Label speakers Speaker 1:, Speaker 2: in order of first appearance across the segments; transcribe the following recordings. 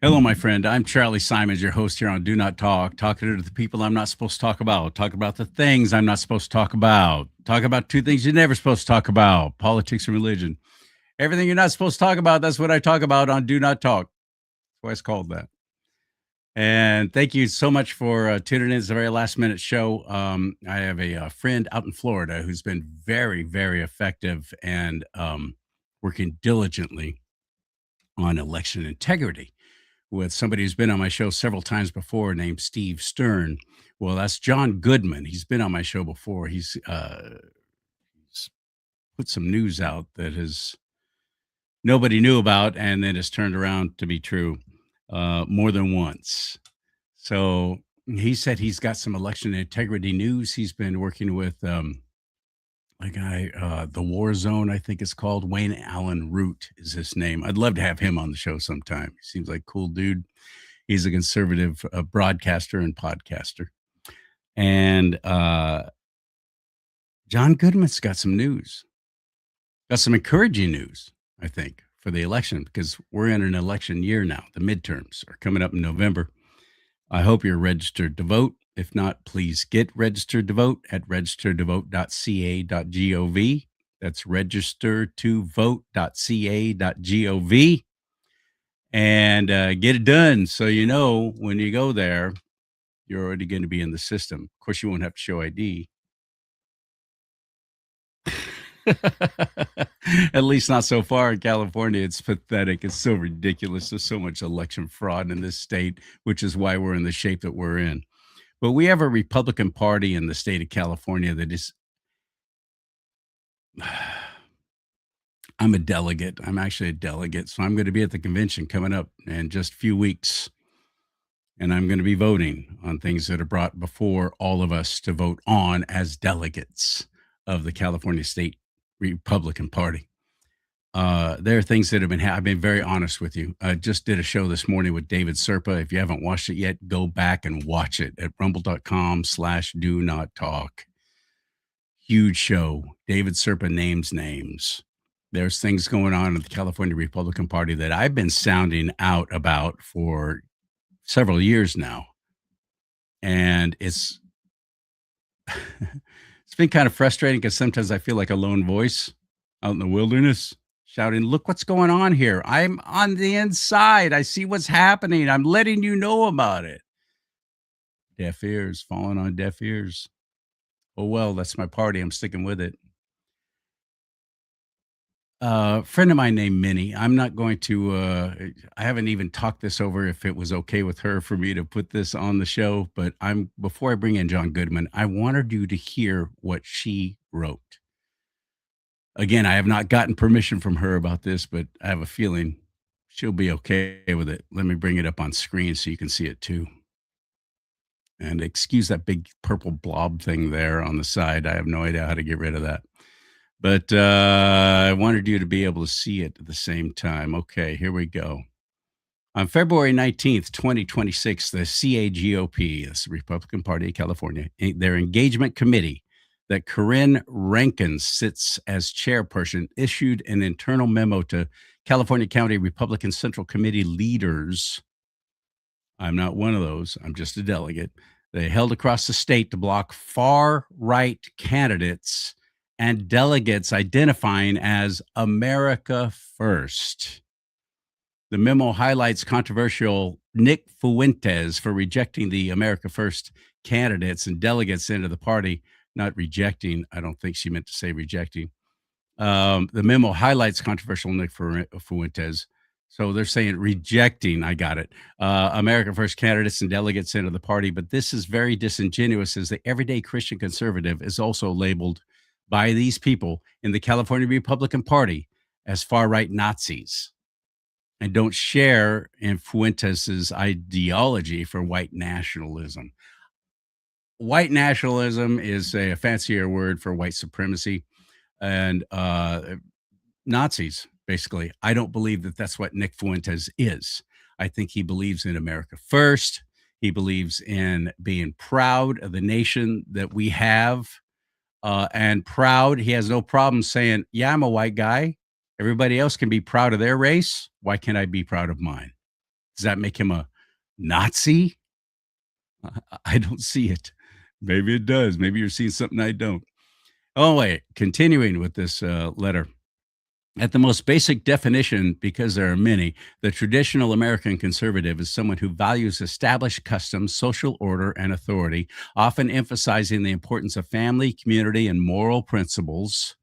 Speaker 1: Hello, my friend. I'm CharLee Simons, your host here on Do Not Talk, talking to the people I'm not supposed to talk about the things I'm not supposed to talk about two things you're never supposed to talk about: politics and religion. Everything you're not supposed to talk about, that's what I talk about on Do Not Talk. That's why it's called that. And thank you so much for tuning in. It's a very last minute show. I have a, friend out in Florida who's been very, very effective and working diligently on election integrity with somebody who's been on my show several times before named Steve Stern. Well, that's John Goodman. He's been on my show before. He's put some news out that has nobody knew about and then has turned around to be true more than once. So he said he's got some election integrity news. He's been working with a guy, the War Zone, I think it's called. Wayne Allen Root is his name. I'd love to have him on the show sometime. He seems like a cool dude. He's a conservative broadcaster and podcaster. And John Goodman's got some news, got some encouraging news, I think, for the election because we're in an election year now. The midterms are coming up in November. I hope you're registered to vote. If not, please get registered to vote at registertovote.ca.gov. That's registertovote.ca.gov. And get it done so you know when you go there, you're already going to be in the system. Of course, you won't have to show ID. At least not so far in California. It's pathetic. It's so ridiculous. There's so much election fraud in this state, which is why we're in the shape that we're in. But we have a Republican Party in the state of California that is. I'm a delegate. I'm actually a delegate. So I'm going to be at the convention coming up in just a few weeks. And I'm going to be voting on things that are brought before all of us to vote on as delegates of the California State Republican Party. There are things that have been, I've been very honest with you. I just did a show this morning with David Serpa. If you haven't watched it yet, go back and watch it at rumble.com/do not talk. Huge show. David Serpa names names. There's things going on in the California Republican Party that I've been sounding out about for several years now. And it's it's been kind of frustrating because sometimes I feel like a lone voice out in the wilderness shouting, "Look what's going on here. I'm on the inside. I see what's happening. I'm letting you know about it." Deaf ears, falling on deaf ears. Oh, well, that's my party. I'm sticking with it. Friend of mine named Minnie. I'm not going to. I haven't even talked this over if it was okay with her for me to put this on the show. But I'm before I bring in John Goodman, I wanted you to hear what she wrote. Again, I have not gotten permission from her about this, but I have a feeling she'll be okay with it. Let me bring it up on screen so you can see it too. And excuse that big purple blob thing there on the side. I have no idea how to get rid of that. But I wanted you to be able to see it at the same time. Okay, here we go. On February 19th, 2026, the CAGOP, that's the Republican Party of California, their engagement committee that Corinne Rankin sits as chairperson, issued an internal memo to California County Republican Central Committee leaders. I'm not one of those. I'm just a delegate. They held across the state to block far right candidates and delegates identifying as America First. The memo highlights controversial Nick Fuentes for rejecting the America First candidates and delegates into the party, not rejecting. I don't think she meant to say rejecting. The memo highlights controversial Nick Fuentes. So they're saying rejecting, I got it, America First candidates and delegates into the party. But this is very disingenuous as the everyday Christian conservative is also labeled by these people in the California Republican Party as far-right Nazis and don't share in Fuentes' ideology for white nationalism. White nationalism is a fancier word for white supremacy and Nazis, basically. I don't believe that that's what Nick Fuentes is. I think he believes in America first. He believes in being proud of the nation that we have and proud. He has no problem saying, yeah, I'm a white guy. Everybody else can be proud of their race. Why can't I be proud of mine? Does that make him a Nazi? I don't see it. Maybe it does. Maybe you're seeing something I don't. Oh, wait. Continuing with this letter. At the most basic definition, because there are many, the traditional American conservative is someone who values established customs, social order, and authority, often emphasizing the importance of family, community, and moral principles.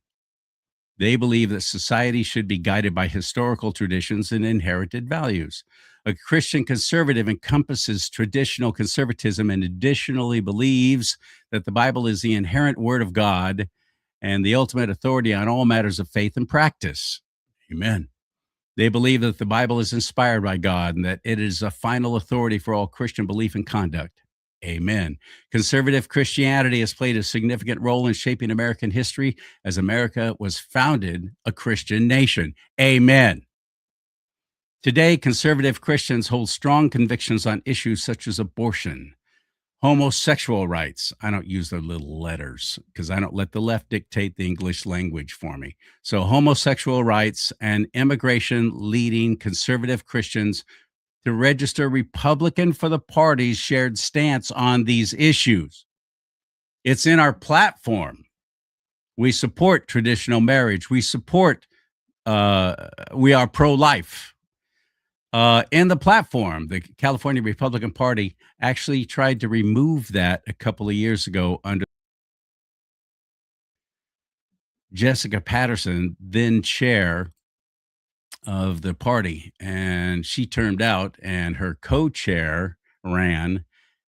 Speaker 1: They believe that society should be guided by historical traditions and inherited values. A Christian conservative encompasses traditional conservatism and additionally believes that the Bible is the inherent word of God and the ultimate authority on all matters of faith and practice. Amen. They believe that the Bible is inspired by God and that it is a final authority for all Christian belief and conduct. Amen. Conservative Christianity has played a significant role in shaping American history as America was founded a Christian nation. Amen. Today, conservative Christians hold strong convictions on issues such as abortion, homosexual rights. I don't use their little letters because I don't let the left dictate the English language for me. So, homosexual rights and immigration, leading conservative Christians to register Republican for the party's shared stance on these issues. It's in our platform. We support traditional marriage. We support, we are pro life. In the platform, the California Republican Party actually tried to remove that a couple of years ago under Jessica Patterson, then chair of the party. And she turned out, and her co chair ran.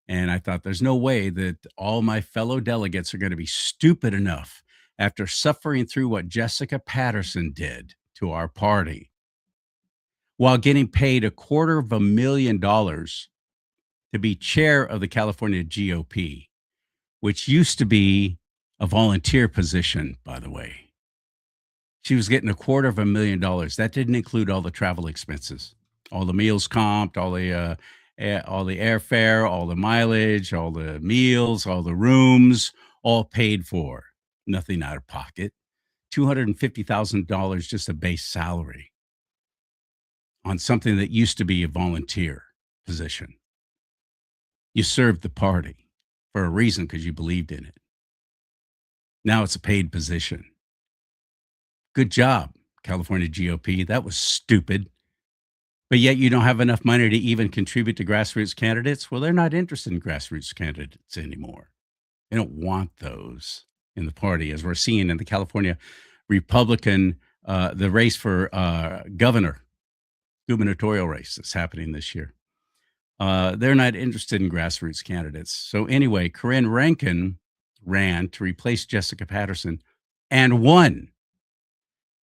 Speaker 1: And I thought, there's no way that all my fellow delegates are going to be stupid enough after suffering through what Jessica Patterson did to our party while getting paid $250,000 to be chair of the California GOP, which used to be a volunteer position, by the way. She was getting $250,000. That didn't include all the travel expenses, all the meals comped, all the airfare, all the mileage, all the meals, all the rooms, all paid for. Nothing out of pocket. $250,000 just a base salary on something that used to be a volunteer position. You served the party for a reason because you believed in it. Now it's a paid position. Good job, California GOP. That was stupid. But yet you don't have enough money to even contribute to grassroots candidates. Well, they're not interested in grassroots candidates anymore. They don't want those in the party, as we're seeing in the California Republican, the race for governor, gubernatorial race that's happening this year. They're not interested in grassroots candidates. So anyway, Corinne Rankin ran to replace Jessica Patterson and won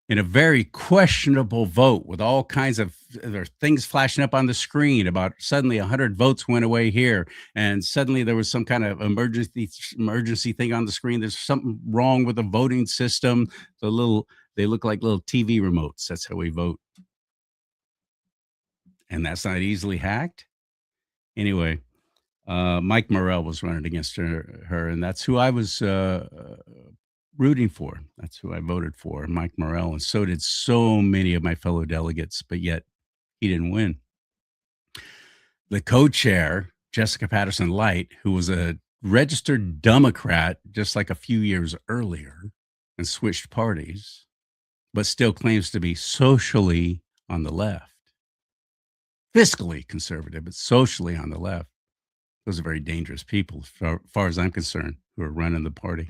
Speaker 1: in a very questionable vote with all kinds of there things flashing up on the screen about suddenly 100 votes went away here, and suddenly there was some kind of emergency thing on the screen. There's something wrong with the voting system. They look like little TV remotes. That's how we vote, and that's not easily hacked. Anyway, Mike Morrell was running against her, and that's who I was rooting for. That's who I voted for, Mike Morrell, and so did so many of my fellow delegates, but yet he didn't win. The co-chair, Jessica Patterson Light, who was a registered Democrat just like a few years earlier and switched parties, but still claims to be socially on the left. Fiscally conservative, but socially on the left. Those are very dangerous people, as far as I'm concerned, who are running the party.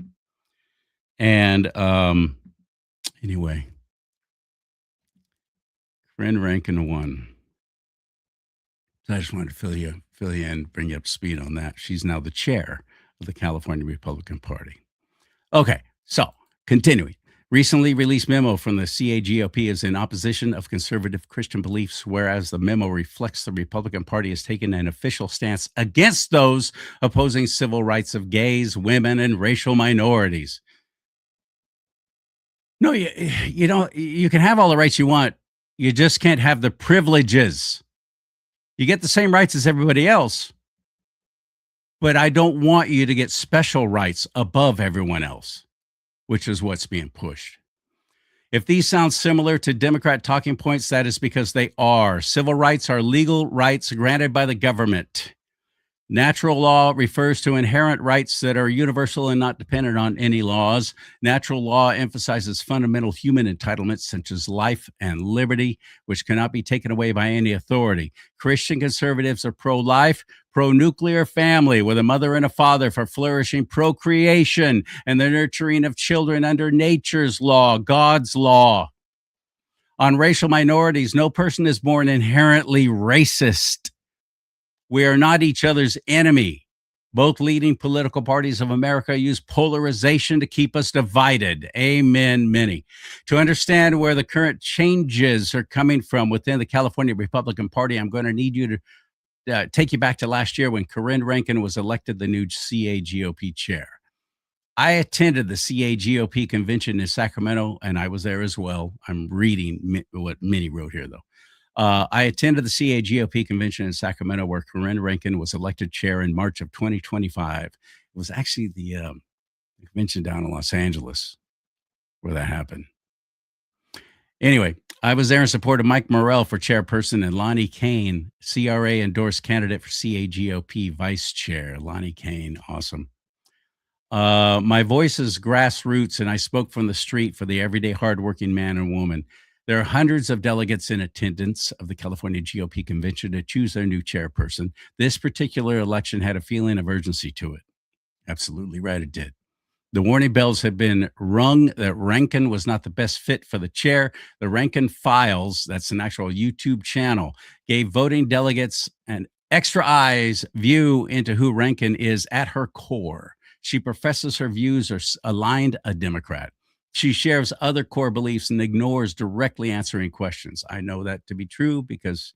Speaker 1: And anyway, Corinne Rankin won. So I just wanted to fill you in, bring you up to speed on that. She's now the chair of the California Republican Party. Okay, so continuing. Recently released memo from the CAGOP is in opposition of conservative Christian beliefs, whereas the memo reflects the Republican Party has taken an official stance against those opposing civil rights of gays, women, and racial minorities. No, you don't. You can have all the rights you want. You just can't have the privileges. You get the same rights as everybody else, but I don't want you to get special rights above everyone else, which is what's being pushed. If these sound similar to Democrat talking points, that is because they are. Civil rights are legal rights granted by the government. Natural law refers to inherent rights that are universal and not dependent on any laws. Natural law emphasizes fundamental human entitlements such as life and liberty, which cannot be taken away by any authority. Christian conservatives are pro life, pro nuclear family with a mother and a father for flourishing procreation and the nurturing of children under nature's law, God's law. On racial minorities, no person is born inherently racist. We are not each other's enemy. Both leading political parties of America use polarization to keep us divided. Amen, many. To understand where the current changes are coming from within the California Republican Party, I'm going to need you to take you back to last year when Corinne Rankin was elected the new CAGOP chair. I attended the CAGOP convention in Sacramento, and I was there as well. I'm reading what Minnie wrote here, though. I attended the CAGOP convention in Sacramento where Corinne Rankin was elected chair in March of 2025. It was actually the convention down in Los Angeles where that happened. Anyway, I was there in support of Mike Morrell for chairperson and Lonnie Kane, CRA endorsed candidate for CAGOP vice chair. Lonnie Kane, awesome. My voice is grassroots, and I spoke from the street for the everyday hardworking man and woman. There are hundreds of delegates in attendance of the California GOP convention to choose their new chairperson. This particular election had a feeling of urgency to it. Absolutely right, it did. The warning bells had been rung that Rankin was not the best fit for the chair. The Rankin Files, that's an actual YouTube channel, gave voting delegates an extra eyes view into who Rankin is at her core. She professes her views are aligned a Democrat. She shares other core beliefs and ignores directly answering questions. I know that to be true because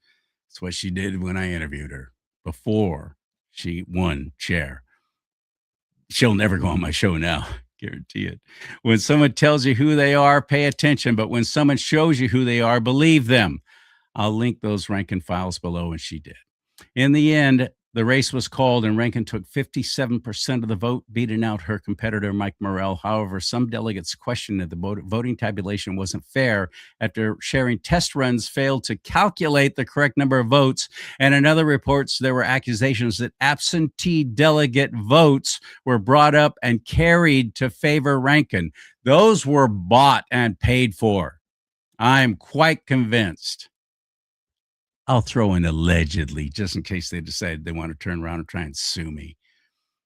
Speaker 1: it's what she did when I interviewed her before she won chair. She'll never go on my show now, guarantee it. When someone tells you who they are, pay attention. But when someone shows you who they are, believe them. I'll link those Rankin Files below, and she did. In the end, the race was called, and Rankin took 57% of the vote, beating out her competitor, Mike Morrell. However, some delegates questioned that the voting tabulation wasn't fair after sharing test runs failed to calculate the correct number of votes. And in other reports, there were accusations that absentee delegate votes were brought up and carried to favor Rankin. Those were bought and paid for. I'm quite convinced. I'll throw in allegedly, just in case they decide they want to turn around and try and sue me.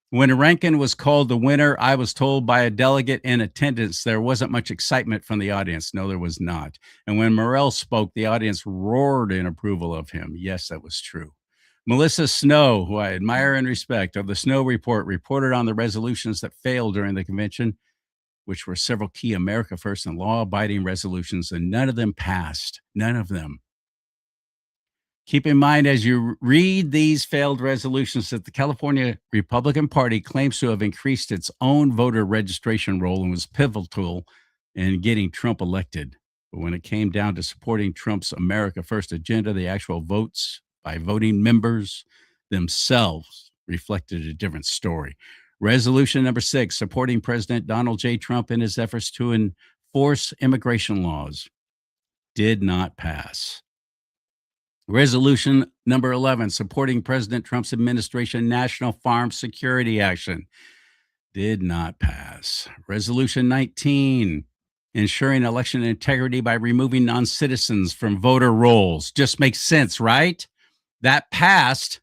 Speaker 1: When Rankin was called the winner, I was told by a delegate in attendance there wasn't much excitement from the audience. No, there was not. And when Morrell spoke, the audience roared in approval of him. Yes, that was true. Melissa Snow, who I admire and respect, of the Snow Report, reported on the resolutions that failed during the convention, which were several key America First and law-abiding resolutions, and none of them passed. None of them. Keep in mind as you read these failed resolutions that the California Republican Party claims to have increased its own voter registration role and was pivotal in getting Trump elected. But when it came down to supporting Trump's America First agenda, the actual votes by voting members themselves reflected a different story. Resolution number 6, supporting President Donald J. Trump in his efforts to enforce immigration laws, did not pass. Resolution number 11, supporting President Trump's administration National Farm Security Action, did not pass. Resolution 19, ensuring election integrity by removing non-citizens from voter rolls. Just makes sense, right? That passed,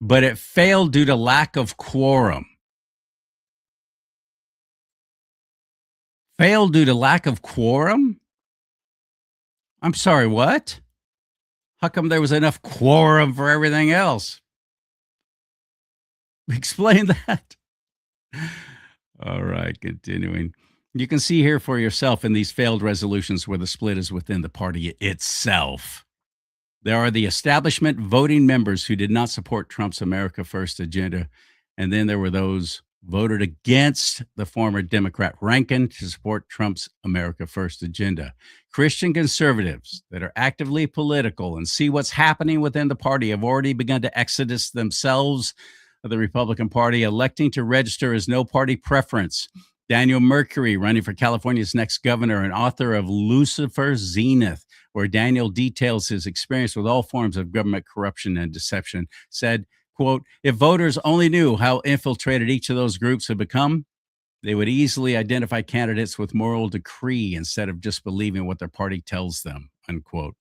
Speaker 1: but it failed due to lack of quorum. Failed due to lack of quorum? I'm sorry, what? How come there was enough quorum for everything else? Explain that. All right, continuing. You can see here for yourself in these failed resolutions where the split is within the party itself. There are the establishment voting members who did not support Trump's America First agenda. And then there were those voted against the former Democrat Rankin to support Trump's America First agenda. Christian conservatives that are actively political and see what's happening within the party have already begun to exodus themselves of the Republican Party, electing to register as no party preference. Daniel Mercury, running for California's next governor and author of Lucifer's Zenith, where Daniel details his experience with all forms of government corruption and deception, said, quote, if voters only knew how infiltrated each of those groups had become, they would easily identify candidates with moral decree instead of just believing what their party tells them, unquote.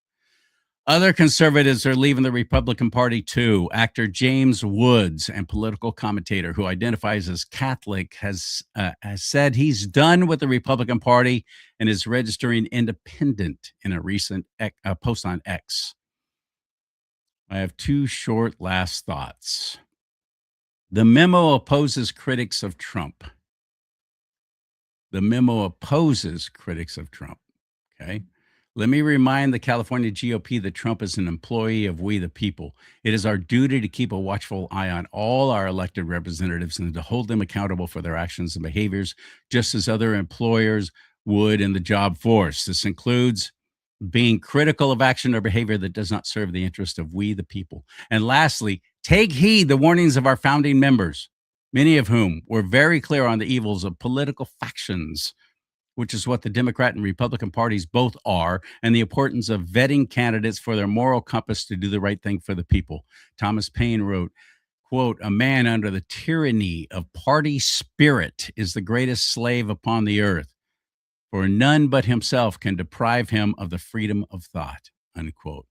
Speaker 1: Other conservatives are leaving the Republican Party too. Actor James Woods, and political commentator who identifies as Catholic, has said he's done with the Republican Party and is registering independent in a recent post on X. I have two short last thoughts. The memo opposes critics of Trump. The memo opposes critics of Trump. Okay. Let me remind the California GOP that Trump is an employee of we the people. It is our duty to keep a watchful eye on all our elected representatives and to hold them accountable for their actions and behaviors, just as other employers would in the job force. This includes being critical of action or behavior that does not serve the interest of we the people. And lastly, take heed the warnings of our founding members, many of whom were very clear on the evils of political factions, which is what the Democrat and Republican parties both are, and the importance of vetting candidates for their moral compass to do the right thing for the people. Thomas Paine wrote, quote, a man under the tyranny of party spirit is the greatest slave upon the earth, for none but himself can deprive him of the freedom of thought, unquote.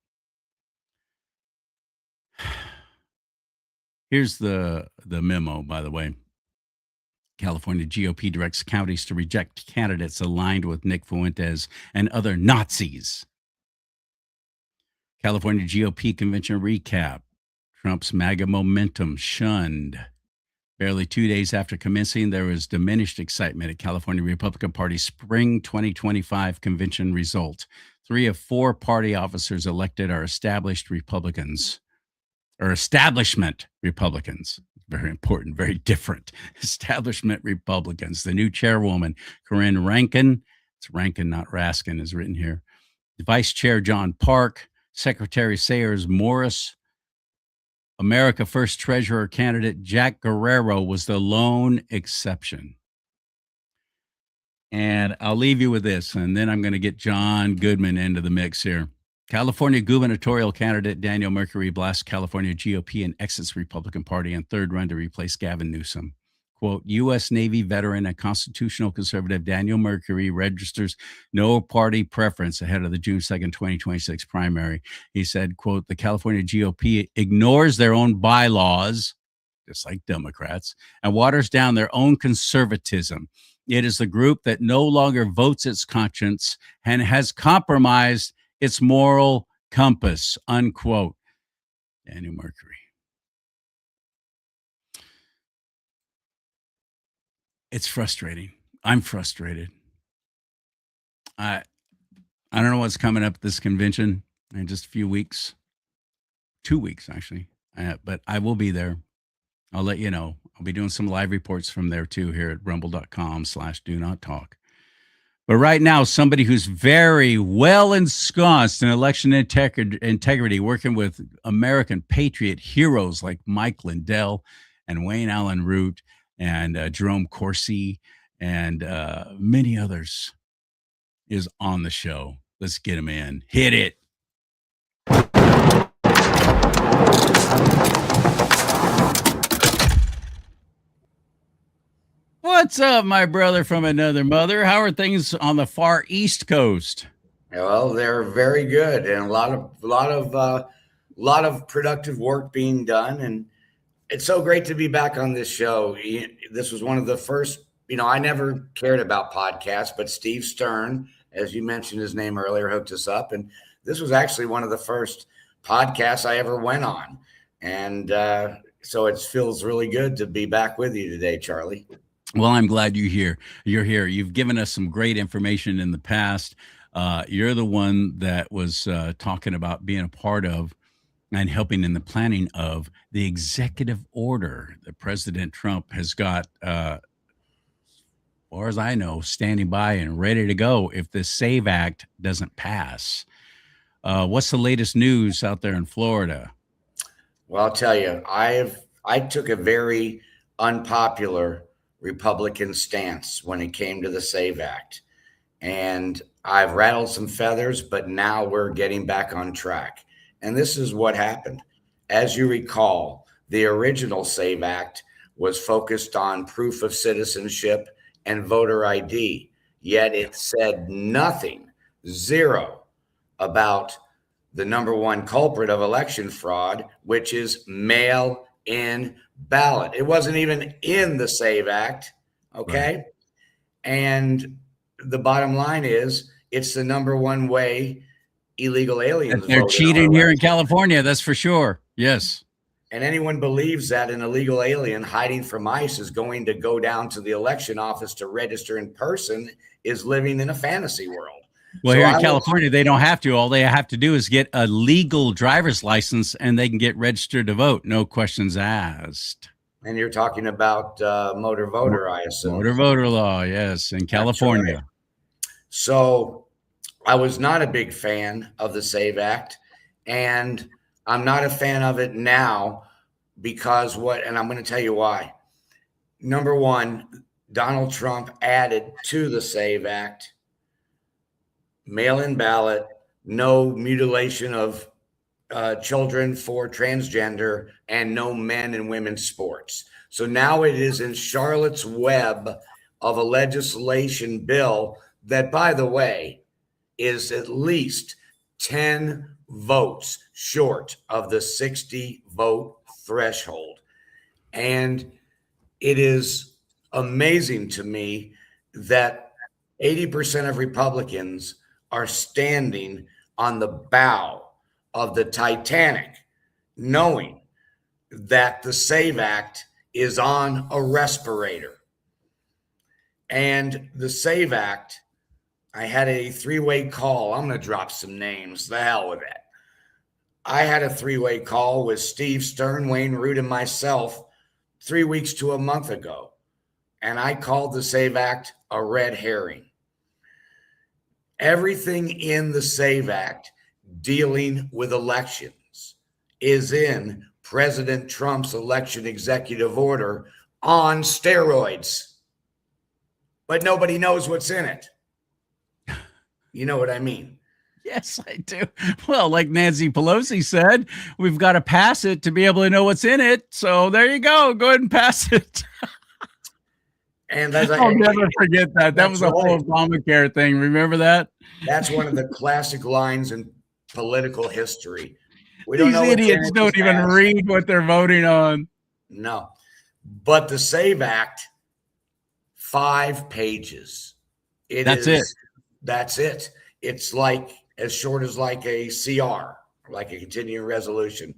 Speaker 1: Here's the memo, by the way. California GOP directs counties to reject candidates aligned with Nick Fuentes and other Nazis. California GOP convention recap. Trump's MAGA momentum shunned. Barely 2 days after commencing, there was diminished excitement at California Republican Party's spring 2025 convention result. 3 of 4 party officers elected are established Republicans, or establishment Republicans. Very important, very different. Establishment Republicans. The new chairwoman, Corinne Rankin, it's Rankin, not Raskin, is written here. Vice Chair John Park, Secretary Sayers Morris, America First Treasurer candidate Jack Guerrero was the lone exception. And I'll leave you with this, and then I'm going to get John Goodman into the mix here. California gubernatorial candidate Daniel Mercury blasts California GOP and exits Republican Party in third run to replace Gavin Newsom. Quote, U.S. Navy veteran and constitutional conservative Daniel Mercury registers no party preference ahead of the June 2nd, 2026 primary. He said, quote, the California GOP ignores their own bylaws, just like Democrats, and waters down their own conservatism. It is the group that no longer votes its conscience and has compromised its moral compass, unquote. Daniel Mercury. It's frustrating. I'm frustrated. I don't know what's coming up at this convention in just a few weeks. 2 weeks, actually. But I will be there. I'll let you know. I'll be doing some live reports from there too here at rumble.com/do not talk. But right now, somebody who's very well ensconced in election integrity, working with American patriot heroes like Mike Lindell and Wayne Allen Root and Jerome Corsi and many others, is on the show. Let's get him in. Hit it. What's up, my brother from another mother? How are things on the far East Coast?
Speaker 2: Well, they're very good, and a lot of productive work being done, and it's so great to be back on this show. This was one of the first. I never cared about podcasts, but Steve Stern, as you mentioned his name earlier, hooked us up, and this was actually one of the first podcasts I ever went on, and so it feels really good to be back with you today, CharLee.
Speaker 1: Well, I'm glad you're here. You've given us some great information in the past. You're the one that was talking about being a part of and helping in the planning of the executive order that President Trump has got, as far as I know, standing by and ready to go if the SAVE Act doesn't pass. What's the latest news out there in Florida?
Speaker 2: Well, I'll tell you, I took a very unpopular Republican stance when it came to the SAVE Act. And I've rattled some feathers, but now we're getting back on track. And this is what happened. As you recall, the original SAVE Act was focused on proof of citizenship and voter ID, yet it said nothing, zero, about the number one culprit of election fraud, which is mail in ballot. It wasn't even in the SAVE Act, okay?
Speaker 1: Right.
Speaker 2: And the bottom line is it's the number one way illegal aliens
Speaker 1: They're
Speaker 2: vote in our
Speaker 1: cheating here in
Speaker 2: election.
Speaker 1: California, that's for sure. Yes.
Speaker 2: And anyone believes that an illegal alien hiding from ICE is going to go down to the election office to register in person is living in a fantasy world.
Speaker 1: Well, here in California, they don't have to. All they have to do is get a legal driver's license and they can get registered to vote. No questions asked.
Speaker 2: And you're talking about motor voter, I assume.
Speaker 1: Motor voter law, yes, in California.
Speaker 2: Right. So I was not a big fan of the SAVE Act, and I'm not a fan of it now because and I'm going to tell you why. Number one, Donald Trump added to the SAVE Act mail-in ballot, no mutilation of children for transgender, and no men and women's sports. So now it is in Charlotte's web of a legislation bill that, by the way, is at least 10 votes short of the 60 vote threshold. And it is amazing to me that 80% of Republicans are standing on the bow of the Titanic, knowing that the SAVE Act is on a respirator. And the SAVE Act, I had a three-way call. I'm going to drop some names. The hell with it. I had a three-way call with Steve Stern, Wayne Root, and myself 3 weeks to a month ago. And I called the SAVE Act a red herring. Everything in the SAVE Act dealing with elections is in President Trump's election executive order on steroids. But nobody knows what's in it. You know what I mean?
Speaker 1: Yes, I do. Well, like Nancy Pelosi said, we've got to pass it to be able to know what's in it. So there you go. Go ahead and pass it.
Speaker 2: And
Speaker 1: I'll never forget that. That was a whole Obamacare thing. Remember that?
Speaker 2: That's one of the classic lines in political history.
Speaker 1: These idiots don't even read what they're voting on.
Speaker 2: No. But the SAVE Act, 5 pages.
Speaker 1: That's it.
Speaker 2: That's it. It's like as short as like a CR, like a continuing resolution.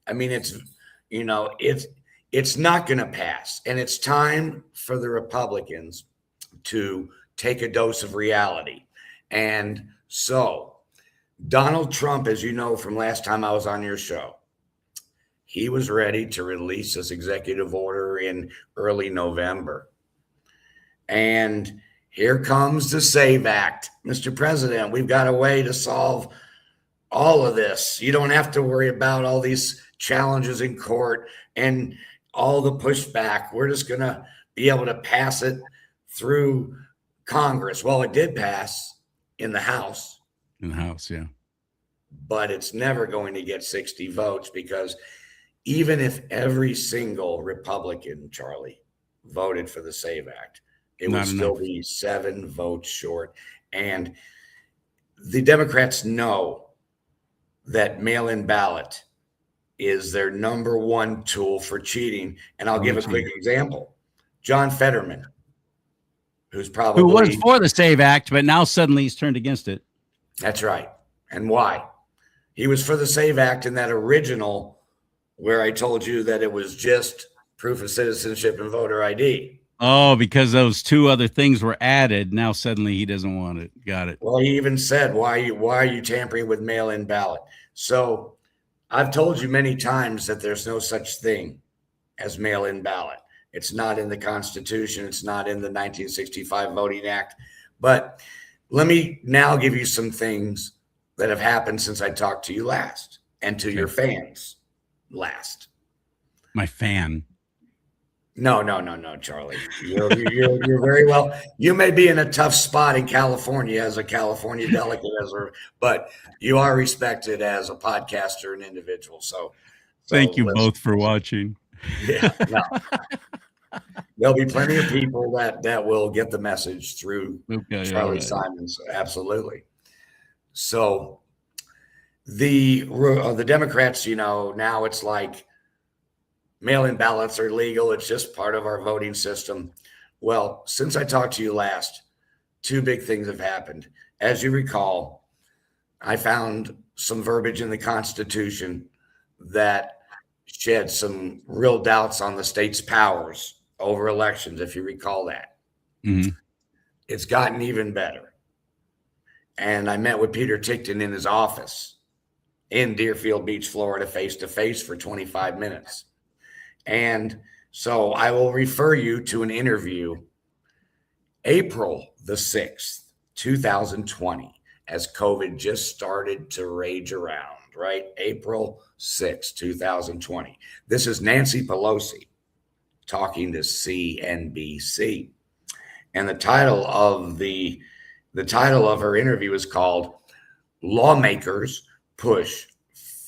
Speaker 2: I mean, it's not going to pass. And it's time for the Republicans to take a dose of reality. And so Donald Trump, as you know from last time I was on your show, he was ready to release this executive order in early November. And here comes the SAVE Act. Mr. President, we've got a way to solve all of this. You don't have to worry about all these challenges in court and all the pushback. We're just going to be able to pass it through Congress. Well, it did pass in the House.
Speaker 1: In the House, yeah.
Speaker 2: But it's never going to get 60 votes because even if every single Republican, CharLee, voted for the SAVE Act, it would still be 7 votes short. And the Democrats know that mail-in ballot is their number one tool for cheating. And I'll give a quick example. John Fetterman, who was
Speaker 1: for the SAVE Act, but now suddenly he's turned against it.
Speaker 2: That's right. And why? He was for the SAVE Act in that original where I told you that it was just proof of citizenship and voter ID.
Speaker 1: Oh, because those 2 other things were added. Now suddenly he doesn't want it. Got it.
Speaker 2: Well, he even said, why are you tampering with mail-in ballot? So I've told you many times that there's no such thing as mail-in ballot. It's not in the Constitution. It's not in the 1965 Voting Act. But let me now give you some things that have happened since I talked to you last and to your fans last.
Speaker 1: My fan.
Speaker 2: No, no, no, no, Charlie. You're very well. You may be in a tough spot in California as a California delegate, but you are respected as a podcaster and individual.
Speaker 1: Thank
Speaker 2: So
Speaker 1: you
Speaker 2: let's,
Speaker 1: both for watching.
Speaker 2: yeah, no, there'll be plenty of people that will get the message through
Speaker 1: Okay, all
Speaker 2: Charlie
Speaker 1: right.
Speaker 2: Simons. Absolutely. So the Democrats, now it's like mail-in ballots are legal. It's just part of our voting system. Well, since I talked to you last, two big things have happened. As you recall, I found some verbiage in the Constitution that shed some real doubts on the state's powers over elections, if you recall that.
Speaker 1: Mhm.
Speaker 2: It's gotten even better. And I met with Peter Tickton in his office in Deerfield Beach, Florida, face to face for 25 minutes. And so I will refer you to an interview April the 6th, 2020, as COVID just started to rage around, right? April 6th, 2020. This is Nancy Pelosi talking to CNBC. And the title of her interview is called Lawmakers Push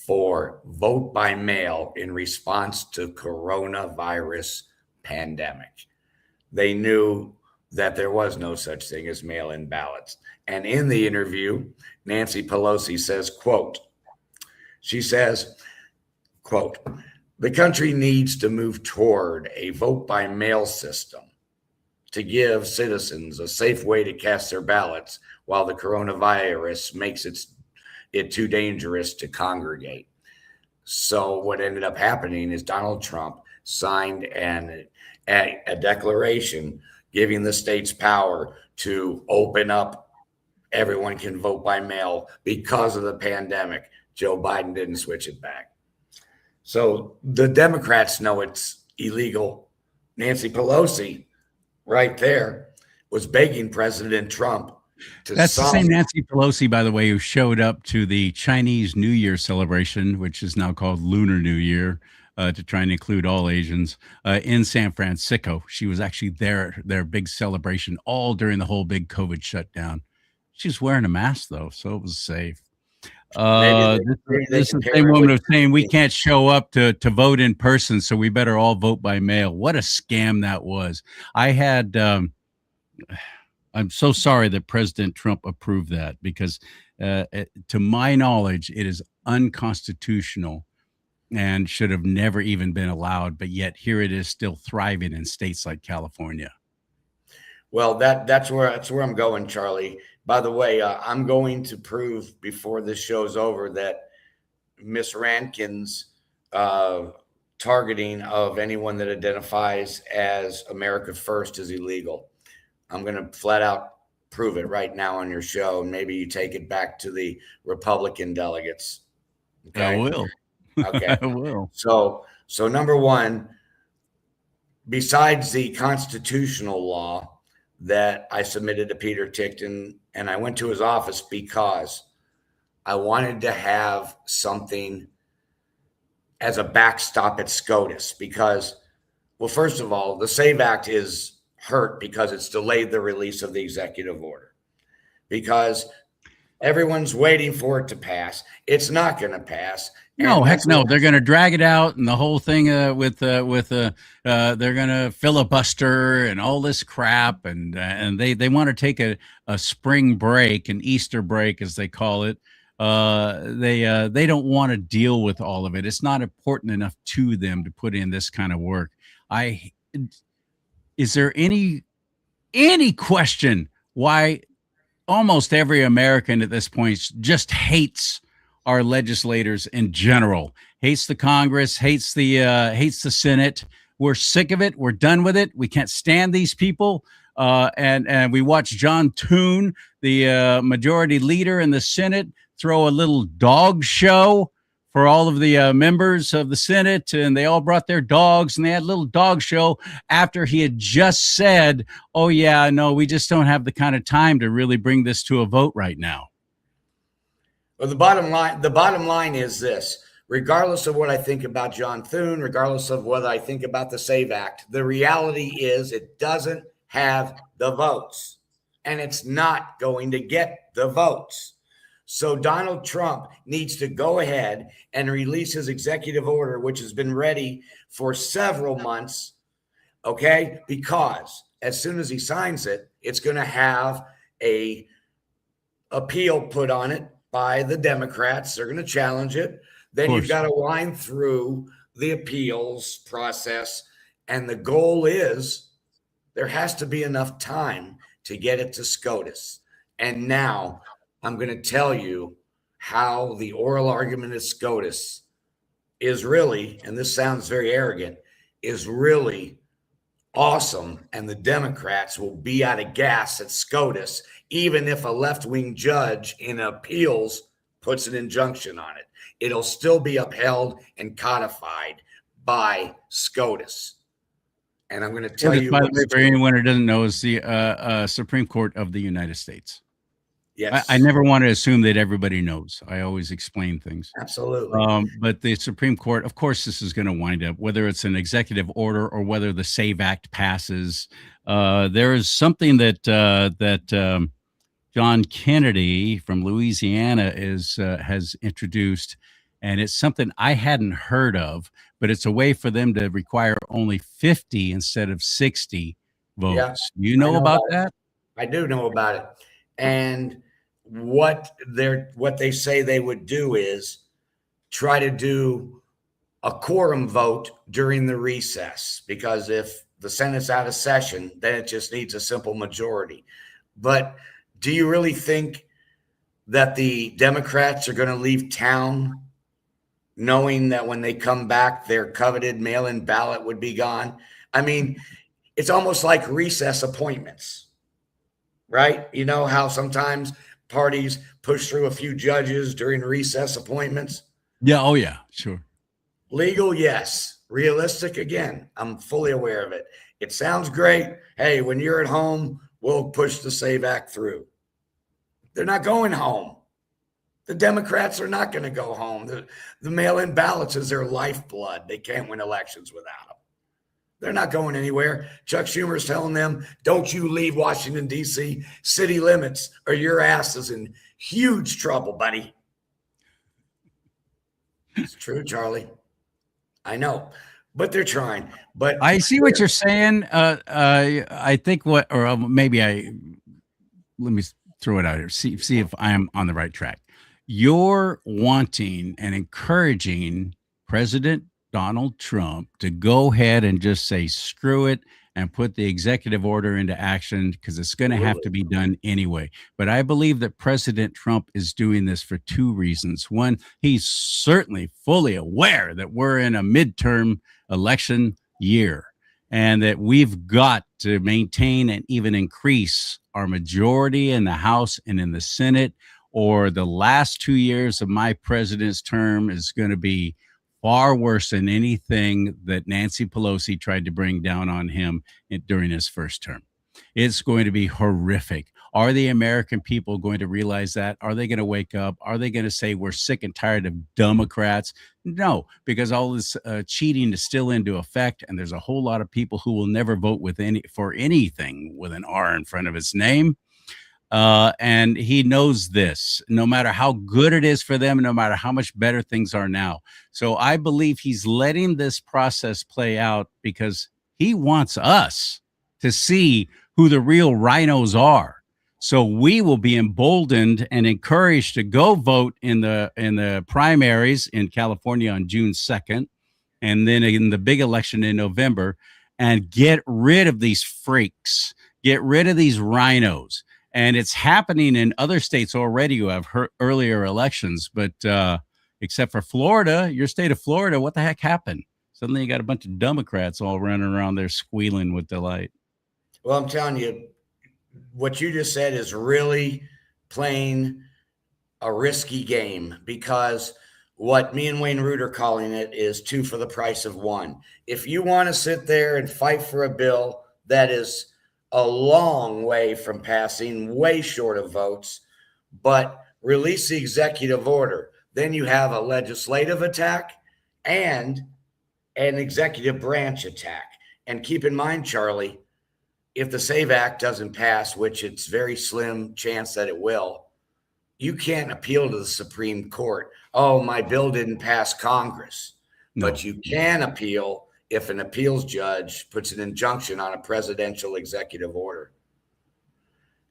Speaker 2: for Vote by Mail in Response to Coronavirus Pandemic. They knew that there was no such thing as mail-in ballots. And in the interview, Nancy Pelosi says, quote, she says, quote, the country needs to move toward a vote by mail system to give citizens a safe way to cast their ballots while the coronavirus makes it too dangerous to congregate. So what ended up happening is Donald Trump signed a declaration giving the states power to open up. Everyone can vote by mail because of the pandemic. Joe Biden didn't switch it back. So the Democrats know it's illegal. Nancy Pelosi, right there, was begging President Trump to
Speaker 1: That's the same
Speaker 2: sign.
Speaker 1: Nancy Pelosi, by the way, who showed up to the Chinese New Year celebration, which is now called Lunar New Year, to try and include all Asians, in San Francisco. She was actually there at their big celebration all during the whole big COVID shutdown. She was wearing a mask, though, so it was safe.
Speaker 2: Maybe they
Speaker 1: This is the
Speaker 2: compare
Speaker 1: same
Speaker 2: it
Speaker 1: woman
Speaker 2: with.
Speaker 1: who's saying we can't show up to vote in person, so we better all vote by mail. What a scam that was. I had I'm so sorry that President Trump approved that because, to my knowledge, it is unconstitutional and should have never even been allowed. But yet here it is still thriving in states like California.
Speaker 2: Well, that's where I'm going, Charlie. By the way, I'm going to prove before this show's over that Miss Rankin's uh, targeting of anyone that identifies as America First is illegal. I'm going to flat out prove it right now on your show, and maybe you take it back to the Republican delegates.
Speaker 1: I
Speaker 2: Okay.
Speaker 1: will.
Speaker 2: Okay.
Speaker 1: I will.
Speaker 2: So number one, besides the constitutional law that I submitted to Peter Tickton, and I went to his office because I wanted to have something as a backstop at SCOTUS because, well, first of all, the SAVE Act is hurt because it's delayed the release of the executive order because everyone's waiting for it to pass. It's not going to pass.
Speaker 1: No,
Speaker 2: And
Speaker 1: heck
Speaker 2: that's
Speaker 1: no.
Speaker 2: what,
Speaker 1: They're going to drag it out and the whole thing they're going to filibuster and all this crap. And they want to take a spring break, an Easter break, as they call it. They don't want to deal with all of it. It's not important enough to them to put in this kind of work. I Is there any question why almost every American at this point just hates our legislators in general, hates the Congress, hates the Senate. We're sick of it. We're done with it. We can't stand these people. And we watch John Toon, the majority leader in the Senate, throw a little dog show for all of the members of the Senate, and they all brought their dogs, and they had a little dog show after he had just said, "Oh yeah, no, we just don't have the kind of time to really bring this to a vote right now."
Speaker 2: well, the bottom line is this. regardless of what I think about John Thune, regardless of what I think about the SAVE Act, the reality is it doesn't have the votes, and it's not going to get the votes. So Donald Trump needs to go ahead and release his executive order, which has been ready for several months, okay? Because as soon as he signs it, it's going to have a appeal put on it by the Democrats. They're going to challenge it. Then you've got to wind through the appeals process. And the goal is there has to be enough time to get it to SCOTUS. And now I'm going to tell you how the oral argument at SCOTUS is really, and this sounds very arrogant, is really awesome. And the Democrats will be out of gas at SCOTUS, even if a left-wing judge in appeals puts an injunction on it. It'll still be upheld and codified by SCOTUS. And I'm going to tell you,
Speaker 1: by the way, for anyone who doesn't know, is the Supreme Court of the United States.
Speaker 2: Yes.
Speaker 1: I never want to assume that everybody knows. I always explain things.
Speaker 2: Absolutely.
Speaker 1: But the Supreme Court, of course, this is going to wind up, whether it's an executive order or whether the SAVE Act passes. There is something that John Kennedy from Louisiana has introduced, and it's something I hadn't heard of, but it's a way for them to require only 50 instead of 60 votes. Yeah, you know about that?
Speaker 2: I do know about it. And what they say they would do is try to do a quorum vote during the recess, because if the Senate's out of session, then it just needs a simple majority. But do you really think that the Democrats are going to leave town knowing that when they come back, their coveted mail-in ballot would be gone? I mean, it's almost like recess appointments, right? You know how sometimes parties push through a few judges during recess appointments?
Speaker 1: Yeah. Oh, yeah. Sure.
Speaker 2: Legal, yes. Realistic, again, I'm fully aware of it. It sounds great. Hey, when you're at home, we'll push the SAVE Act through. They're not going home. The Democrats are not going to go home. The mail-in ballots is their lifeblood. They can't win elections without them. They're not going anywhere. Chuck Schumer's telling them, don't you leave Washington, D.C. city limits or your ass is in huge trouble, buddy. It's true, CharLee. I know, but they're trying. But
Speaker 1: I see what you're saying. I think let me throw it out here. See if I'm on the right track. You're wanting and encouraging President Donald Trump to go ahead and just say, screw it, and put the executive order into action because it's going to have to be done anyway. But I believe that President Trump is doing this for two reasons. One, he's certainly fully aware that we're in a midterm election year and that we've got to maintain and even increase our majority in the House and in the Senate, or the last 2 years of my president's term is going to be far worse than anything that Nancy Pelosi tried to bring down on him during his first term. It's going to be horrific. Are the American people going to realize that? Are they going to wake up? Are they going to say we're sick and tired of Democrats? No, because all this cheating is still into effect, and there's a whole lot of people who will never vote for anything with an R in front of its name. And he knows this, no matter how good it is for them, no matter how much better things are now. So I believe he's letting this process play out because he wants us to see who the real rhinos are. So we will be emboldened and encouraged to go vote in the primaries in California on June 2nd, and then in the big election in November, and get rid of these freaks, get rid of these rhinos. And it's happening in other states already who have earlier elections. But except for Florida, your state of Florida, what the heck happened? Suddenly you got a bunch of Democrats all running around there squealing with delight.
Speaker 2: Well, I'm telling you, what you just said is really playing a risky game, because what me and Wayne Root are calling it is 2 for the price of 1. If you want to sit there and fight for a bill that is a long way from passing, way short of votes, but release the executive order, then you have a legislative attack and an executive branch attack. And keep in mind, CharLee, if the SAVE Act doesn't pass, which it's very slim chance that it will, you can't appeal to the Supreme Court. Oh, my bill didn't pass Congress. No. But you can appeal if an appeals judge puts an injunction on a presidential executive order.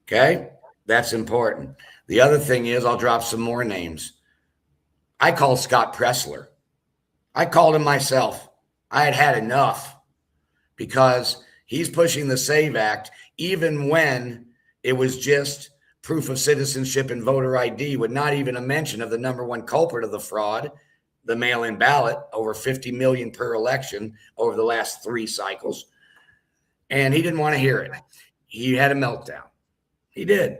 Speaker 2: Okay? That's important. The other thing is, I'll drop some more names. I called Scott Pressler. I called him myself. I had had enough because he's pushing the SAVE Act even when it was just proof of citizenship and voter ID, with not even a mention of the number one culprit of the fraud, the mail-in ballot, over 50 million per election over the last 3 cycles. And he didn't want to hear it. He had a meltdown. He did.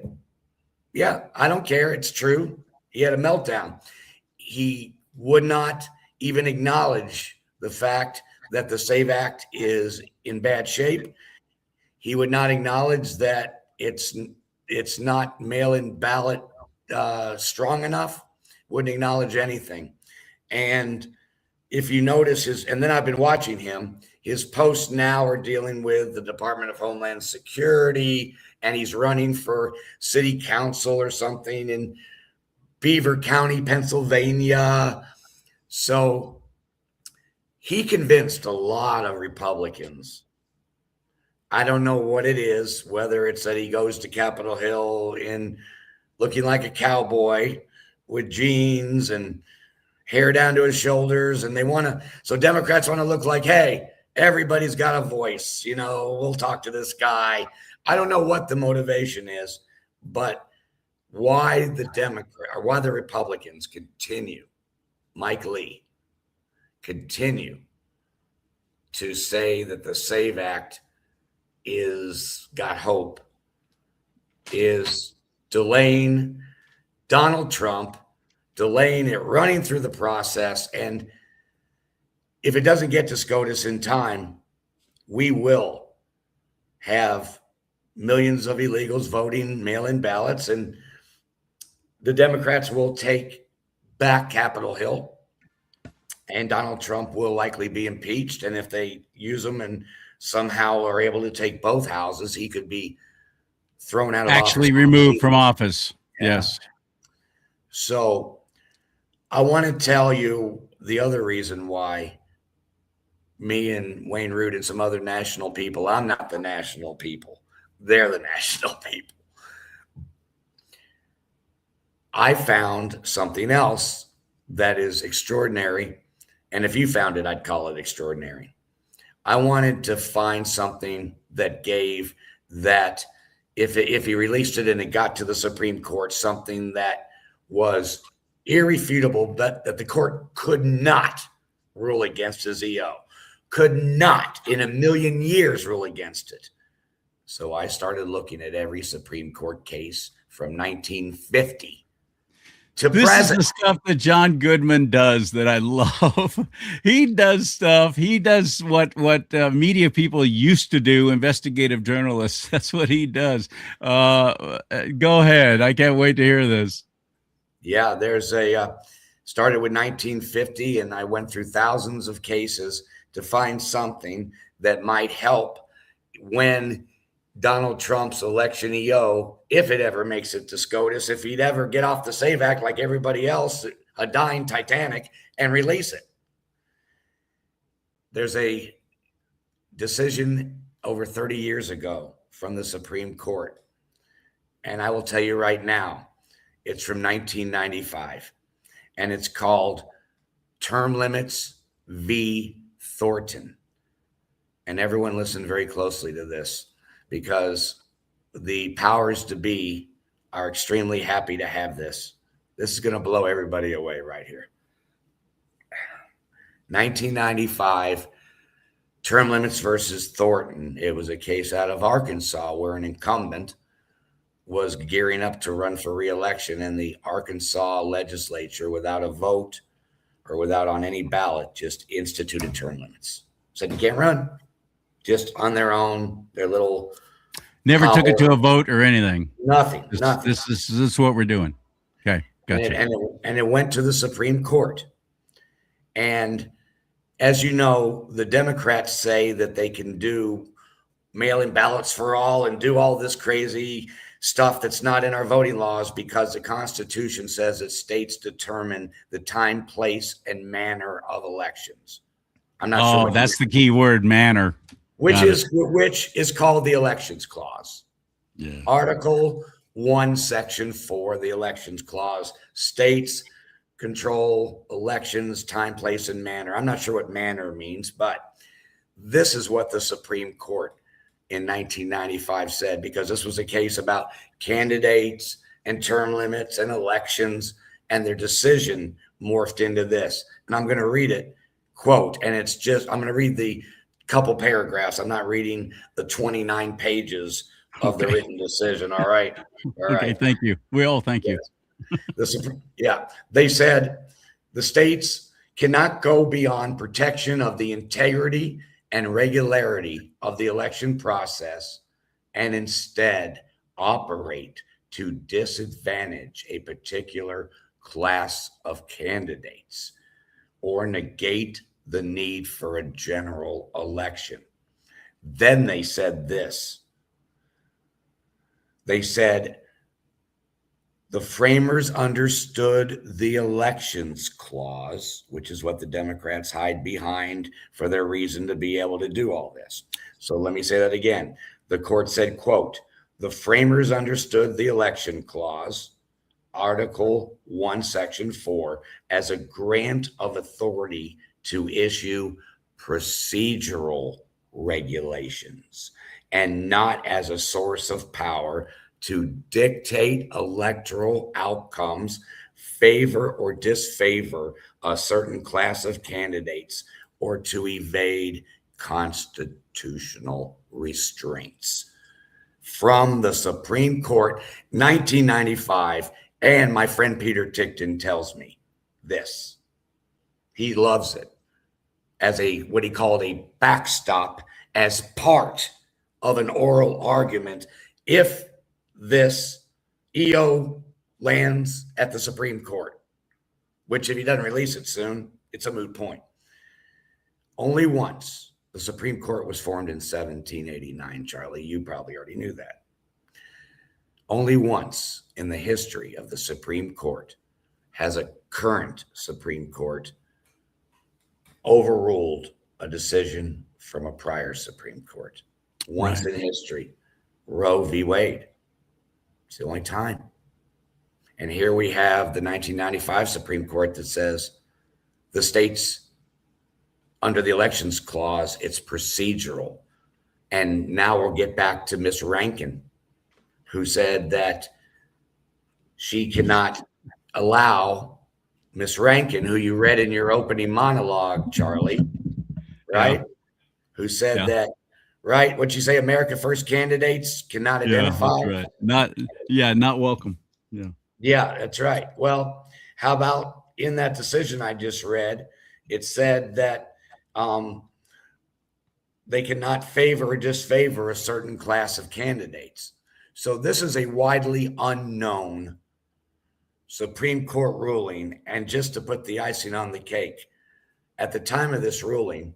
Speaker 2: Yeah, I don't care. It's true. He had a meltdown. He would not even acknowledge the fact that the SAVE Act is in bad shape. He would not acknowledge that it's not mail-in ballot strong enough. Wouldn't acknowledge anything. And if you notice and then I've been watching him, his posts now are dealing with the Department of Homeland Security, and he's running for city council or something in Beaver County, Pennsylvania. So he convinced a lot of Republicans. I don't know what it is, whether it's that he goes to Capitol Hill in looking like a cowboy with jeans and hair down to his shoulders. And so Democrats want to look like, hey, everybody's got a voice. We'll talk to this guy. I don't know what the motivation is, but why the Republicans continue, Mike Lee, continue to say that the SAVE Act got hope, is delaying Donald Trump, delaying it, running through the process. And if it doesn't get to SCOTUS in time, we will have millions of illegals voting mail-in ballots, and the Democrats will take back Capitol Hill, and Donald Trump will likely be impeached. And if they use him and somehow are able to take both houses, he could be thrown out of office.
Speaker 1: Actually removed from office. Yeah. Yes.
Speaker 2: So I want to tell you the other reason why me and Wayne Root and some other national people, I'm not the national people. They're the national people. I found something else that is extraordinary. And if you found it, I'd call it extraordinary. I wanted to find something that gave that, if he released it and it got to the Supreme Court, something that was irrefutable, that the court could not rule against his EO, could not in a million years rule against it. So I started looking at every Supreme Court case from 1950 to
Speaker 1: this
Speaker 2: present.
Speaker 1: Is the stuff that John Goodman does that I love. He does stuff. He does what media people used to do, investigative journalists. That's what he does. Go ahead. I can't wait to hear this.
Speaker 2: Yeah, there's started with 1950, and I went through thousands of cases to find something that might help when Donald Trump's election EO, if it ever makes it to SCOTUS, if he'd ever get off the SAVE Act like everybody else, a dying Titanic, and release it. There's a decision over 30 years ago from the Supreme Court. And I will tell you right now, it's from 1995. And it's called Term Limits v. Thornton. And everyone listen very closely to this, because the powers to be are extremely happy to have this. This is going to blow everybody away right here. 1995, Term Limits versus Thornton. It was a case out of Arkansas where an incumbent was gearing up to run for re-election, and the Arkansas legislature, without a vote or without on any ballot, just instituted term limits. Said you can't run. Just on their own, their little
Speaker 1: never took it to a vote or anything.
Speaker 2: Nothing.
Speaker 1: This is what we're doing. Okay. Gotcha.
Speaker 2: And it went to the Supreme Court. And as you know, the Democrats say that they can do mail-in ballots for all and do all this crazy stuff that's not in our voting laws because the Constitution says that states determine the time, place, and manner of elections. I'm not sure
Speaker 1: Oh,
Speaker 2: what
Speaker 1: that's the key word, manner.
Speaker 2: which
Speaker 1: Got it.
Speaker 2: is called the Elections Clause.
Speaker 1: Yeah.
Speaker 2: Article 1, Section 4, the Elections Clause states control elections, time, place, and manner. I'm not sure what manner means, but this is what the Supreme Court in 1995 said, because this was a case about candidates and term limits and elections, and their decision morphed into this. And I'm going to read it, quote, and it's just, I'm going to read the couple paragraphs. I'm not reading the 29 pages of the written decision. All right. All
Speaker 1: Okay.
Speaker 2: right.
Speaker 1: Thank you. We all thank you.
Speaker 2: They said the states cannot go beyond protection of the integrity and regularity of the election process and instead operate to disadvantage a particular class of candidates or negate the need for a general election. Then they said this. They said, the framers understood the Elections Clause, which is what the Democrats hide behind for their reason to be able to do all this. So let me say that again. The court said, quote, the framers understood the Election Clause, Article 1, Section 4, as a grant of authority to issue procedural regulations and not as a source of power to dictate electoral outcomes, favor or disfavor a certain class of candidates, or to evade constitutional restraints. From the Supreme Court, 1995, and my friend Peter Tickton tells me this. He loves it as what he called a backstop, as part of an oral argument if this EO lands at the Supreme Court, which if he doesn't release it soon, it's a moot point. Only once. The Supreme Court was formed in 1789, CharLee. You probably already knew that. Only once in the history of the Supreme Court has a current Supreme Court overruled a decision from a prior Supreme Court. Once in history, Roe v. Wade. It's the only time. And here we have the 1995 Supreme Court that says the states, under the Elections Clause, it's procedural. And now we'll get back to Miss Rankin, who said that she cannot allow Miss Rankin, who you read in your opening monologue, CharLee, right? Yeah. Who said that, right? What'd you say? America First candidates cannot identify.
Speaker 1: Yeah, that's right. Not welcome.
Speaker 2: Yeah, that's right. Well, how about in that decision I just read, it said that they cannot favor or disfavor a certain class of candidates. So this is a widely unknown Supreme Court ruling. And just to put the icing on the cake, at the time of this ruling,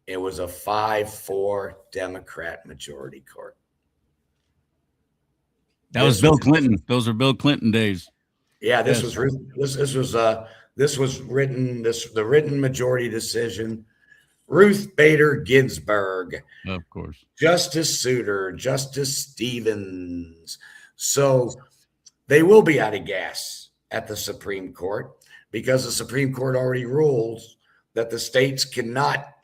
Speaker 2: it was a 5-4 Democrat majority court.
Speaker 1: That was Bill Clinton. Those are Bill Clinton days.
Speaker 2: Yeah, this was written, the written majority decision. Ruth Bader Ginsburg,
Speaker 1: of course,
Speaker 2: Justice Souter, Justice Stevens. So they will be out of gas at the Supreme Court because the Supreme Court already rules that the states cannot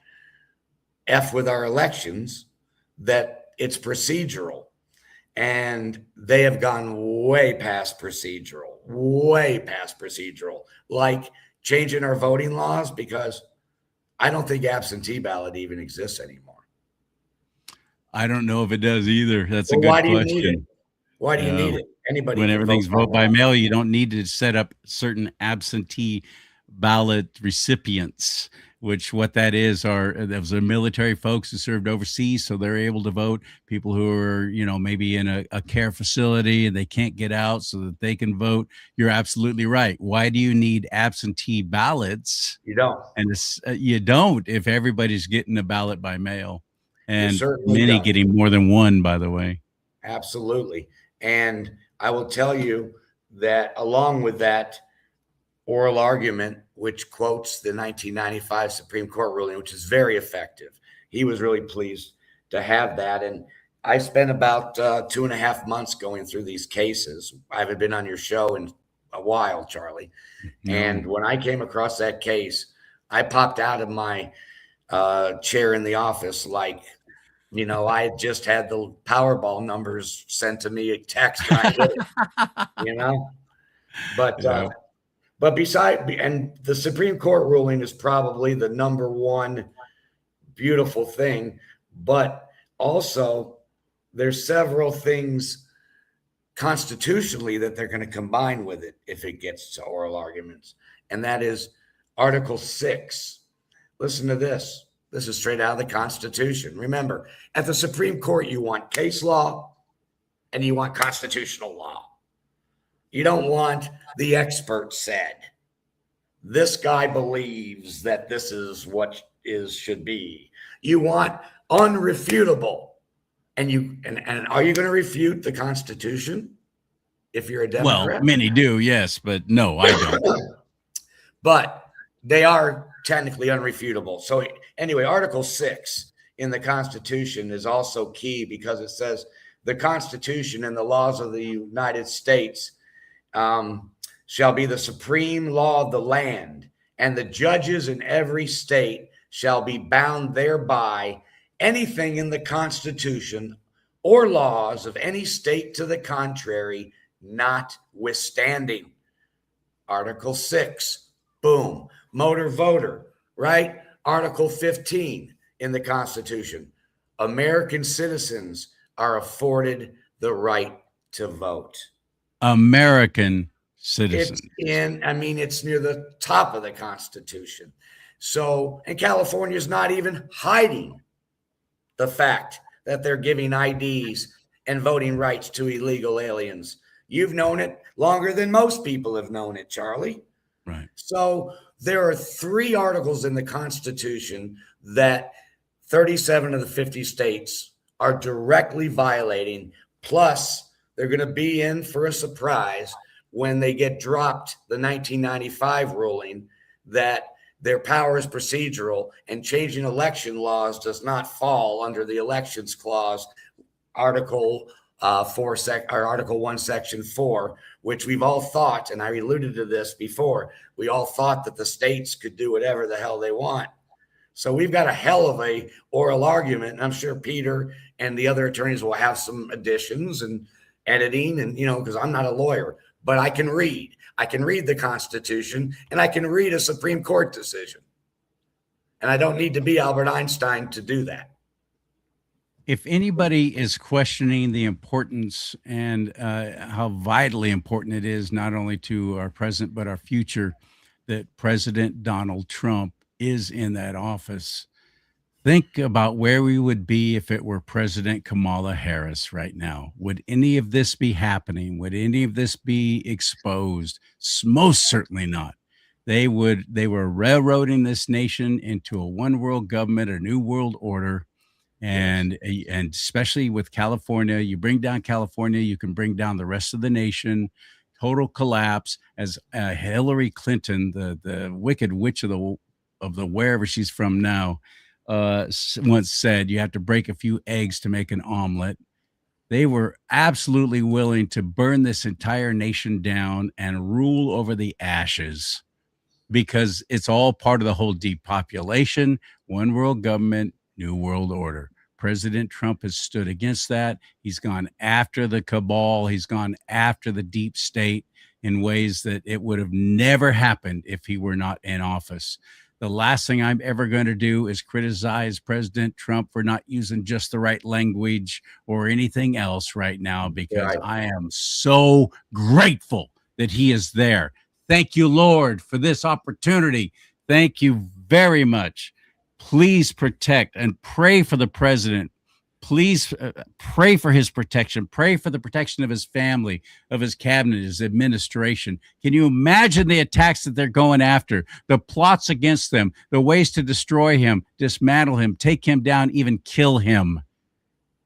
Speaker 2: F with our elections, that it's procedural. And they have gone way past procedural, like changing our voting laws, because I don't think absentee ballot even exists anymore.
Speaker 1: I don't know if it does either. That's a good question.
Speaker 2: Why do you need it? Anybody
Speaker 1: when everything's vote by mail, you don't need to set up certain absentee ballot recipients. which what that is are those are military folks who served overseas, so they're able to vote. People who are, maybe in a care facility and they can't get out so that they can vote. You're absolutely right. Why do you need absentee ballots?
Speaker 2: You don't.
Speaker 1: And you don't if everybody's getting a ballot by mail,
Speaker 2: You
Speaker 1: and
Speaker 2: certainly
Speaker 1: many
Speaker 2: don't.
Speaker 1: getting more than one, by the way.
Speaker 2: Absolutely. And I will tell you that along with that oral argument, which quotes the 1995 Supreme Court ruling, which is very effective, he was really pleased to have that. And I spent about 2.5 months going through these cases. I haven't been on your show in a while, CharLee. And
Speaker 1: No.
Speaker 2: when I came across that case, I popped out of my chair in the office like, I had just had the Powerball numbers sent to me a text and I hit it, you know. But
Speaker 1: Yeah.
Speaker 2: and the Supreme Court ruling is probably the number one beautiful thing, but also there's several things constitutionally that they're going to combine with it if it gets to oral arguments, and that is Article 6. Listen to this. This is straight out of the Constitution. Remember, at the Supreme Court, you want case law and you want constitutional law. You don't want the expert said. This guy believes that this is what should be. You want unrefutable. And are you going to refute the Constitution if you're a
Speaker 1: Well,
Speaker 2: Democrat?
Speaker 1: many do, yes, but no, I don't.
Speaker 2: But they are technically unrefutable. So anyway, Article 6 in the Constitution is also key because it says the Constitution and the laws of the United States shall be the supreme law of the land, and the judges in every state shall be bound thereby. Anything in the Constitution or laws of any state to the contrary, notwithstanding. Article 6, boom. Motor voter, right? Article 15 in the Constitution. American citizens are afforded the right to vote.
Speaker 1: American citizens.
Speaker 2: It's near the top of the Constitution. So, and California is not even hiding the fact that they're giving IDs and voting rights to illegal aliens. You've known it longer than most people have known it, CharLee.
Speaker 1: Right.
Speaker 2: So there are 3 articles in the Constitution that 37 of the 50 states are directly violating. Plus, they're going to be in for a surprise when they get dropped the 1995 ruling that their power is procedural and changing election laws does not fall under the elections clause, Article 1, Section 4, which we've all thought, and I alluded to this before, we all thought that the states could do whatever the hell they want. So we've got a hell of a oral argument. And I'm sure Peter and the other attorneys will have some additions and editing, and because I'm not a lawyer, but I can read. I can read the Constitution and I can read a Supreme Court decision. And I don't need to be Albert Einstein to do that.
Speaker 1: If anybody is questioning the importance and how vitally important it is, not only to our present, but our future, that President Donald Trump is in that office, think about where we would be if it were President Kamala Harris right now. Would any of this be happening? Would any of this be exposed? Most certainly not. They were railroading this nation into a one world government, a new world order. And especially with California, you bring down California, you can bring down the rest of the nation. Total collapse, as Hillary Clinton, the wicked witch of the wherever she's from now, once said, you have to break a few eggs to make an omelet. They were absolutely willing to burn this entire nation down and rule over the ashes, because it's all part of the whole depopulation, one world government, new world order. President Trump has stood against that. He's gone after the cabal. He's gone after the deep state in ways that it would have never happened if he were not in office. The last thing I'm ever going to do is criticize President Trump for not using just the right language or anything else right now, because I am so grateful that he is there. Thank you, Lord, for this opportunity. Thank you very much. Please protect and pray for the president. Please pray for his protection. Pray for the protection of his family, of his cabinet, his administration. Can you imagine the attacks that they're going after, the plots against them, the ways to destroy him, dismantle him, take him down, even kill him?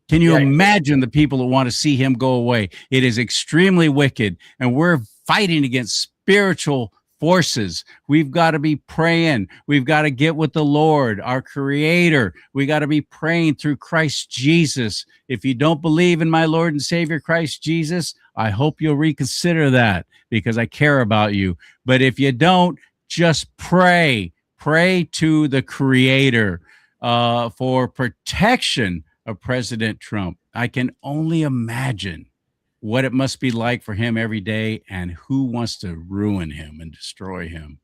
Speaker 1: Can you
Speaker 2: Yeah.
Speaker 1: imagine the people who want to see him go away? It is extremely wicked, and we're fighting against spiritual forces. We've got to be praying. We've got to get with the Lord, our creator. We got to be praying through Christ Jesus. If you don't believe in my Lord and Savior Christ Jesus, I hope you'll reconsider that, because I care about you. But if you don't, just pray. Pray to the creator for protection of President Trump. I can only imagine what it must be like for him every day, and who wants to ruin him and destroy him.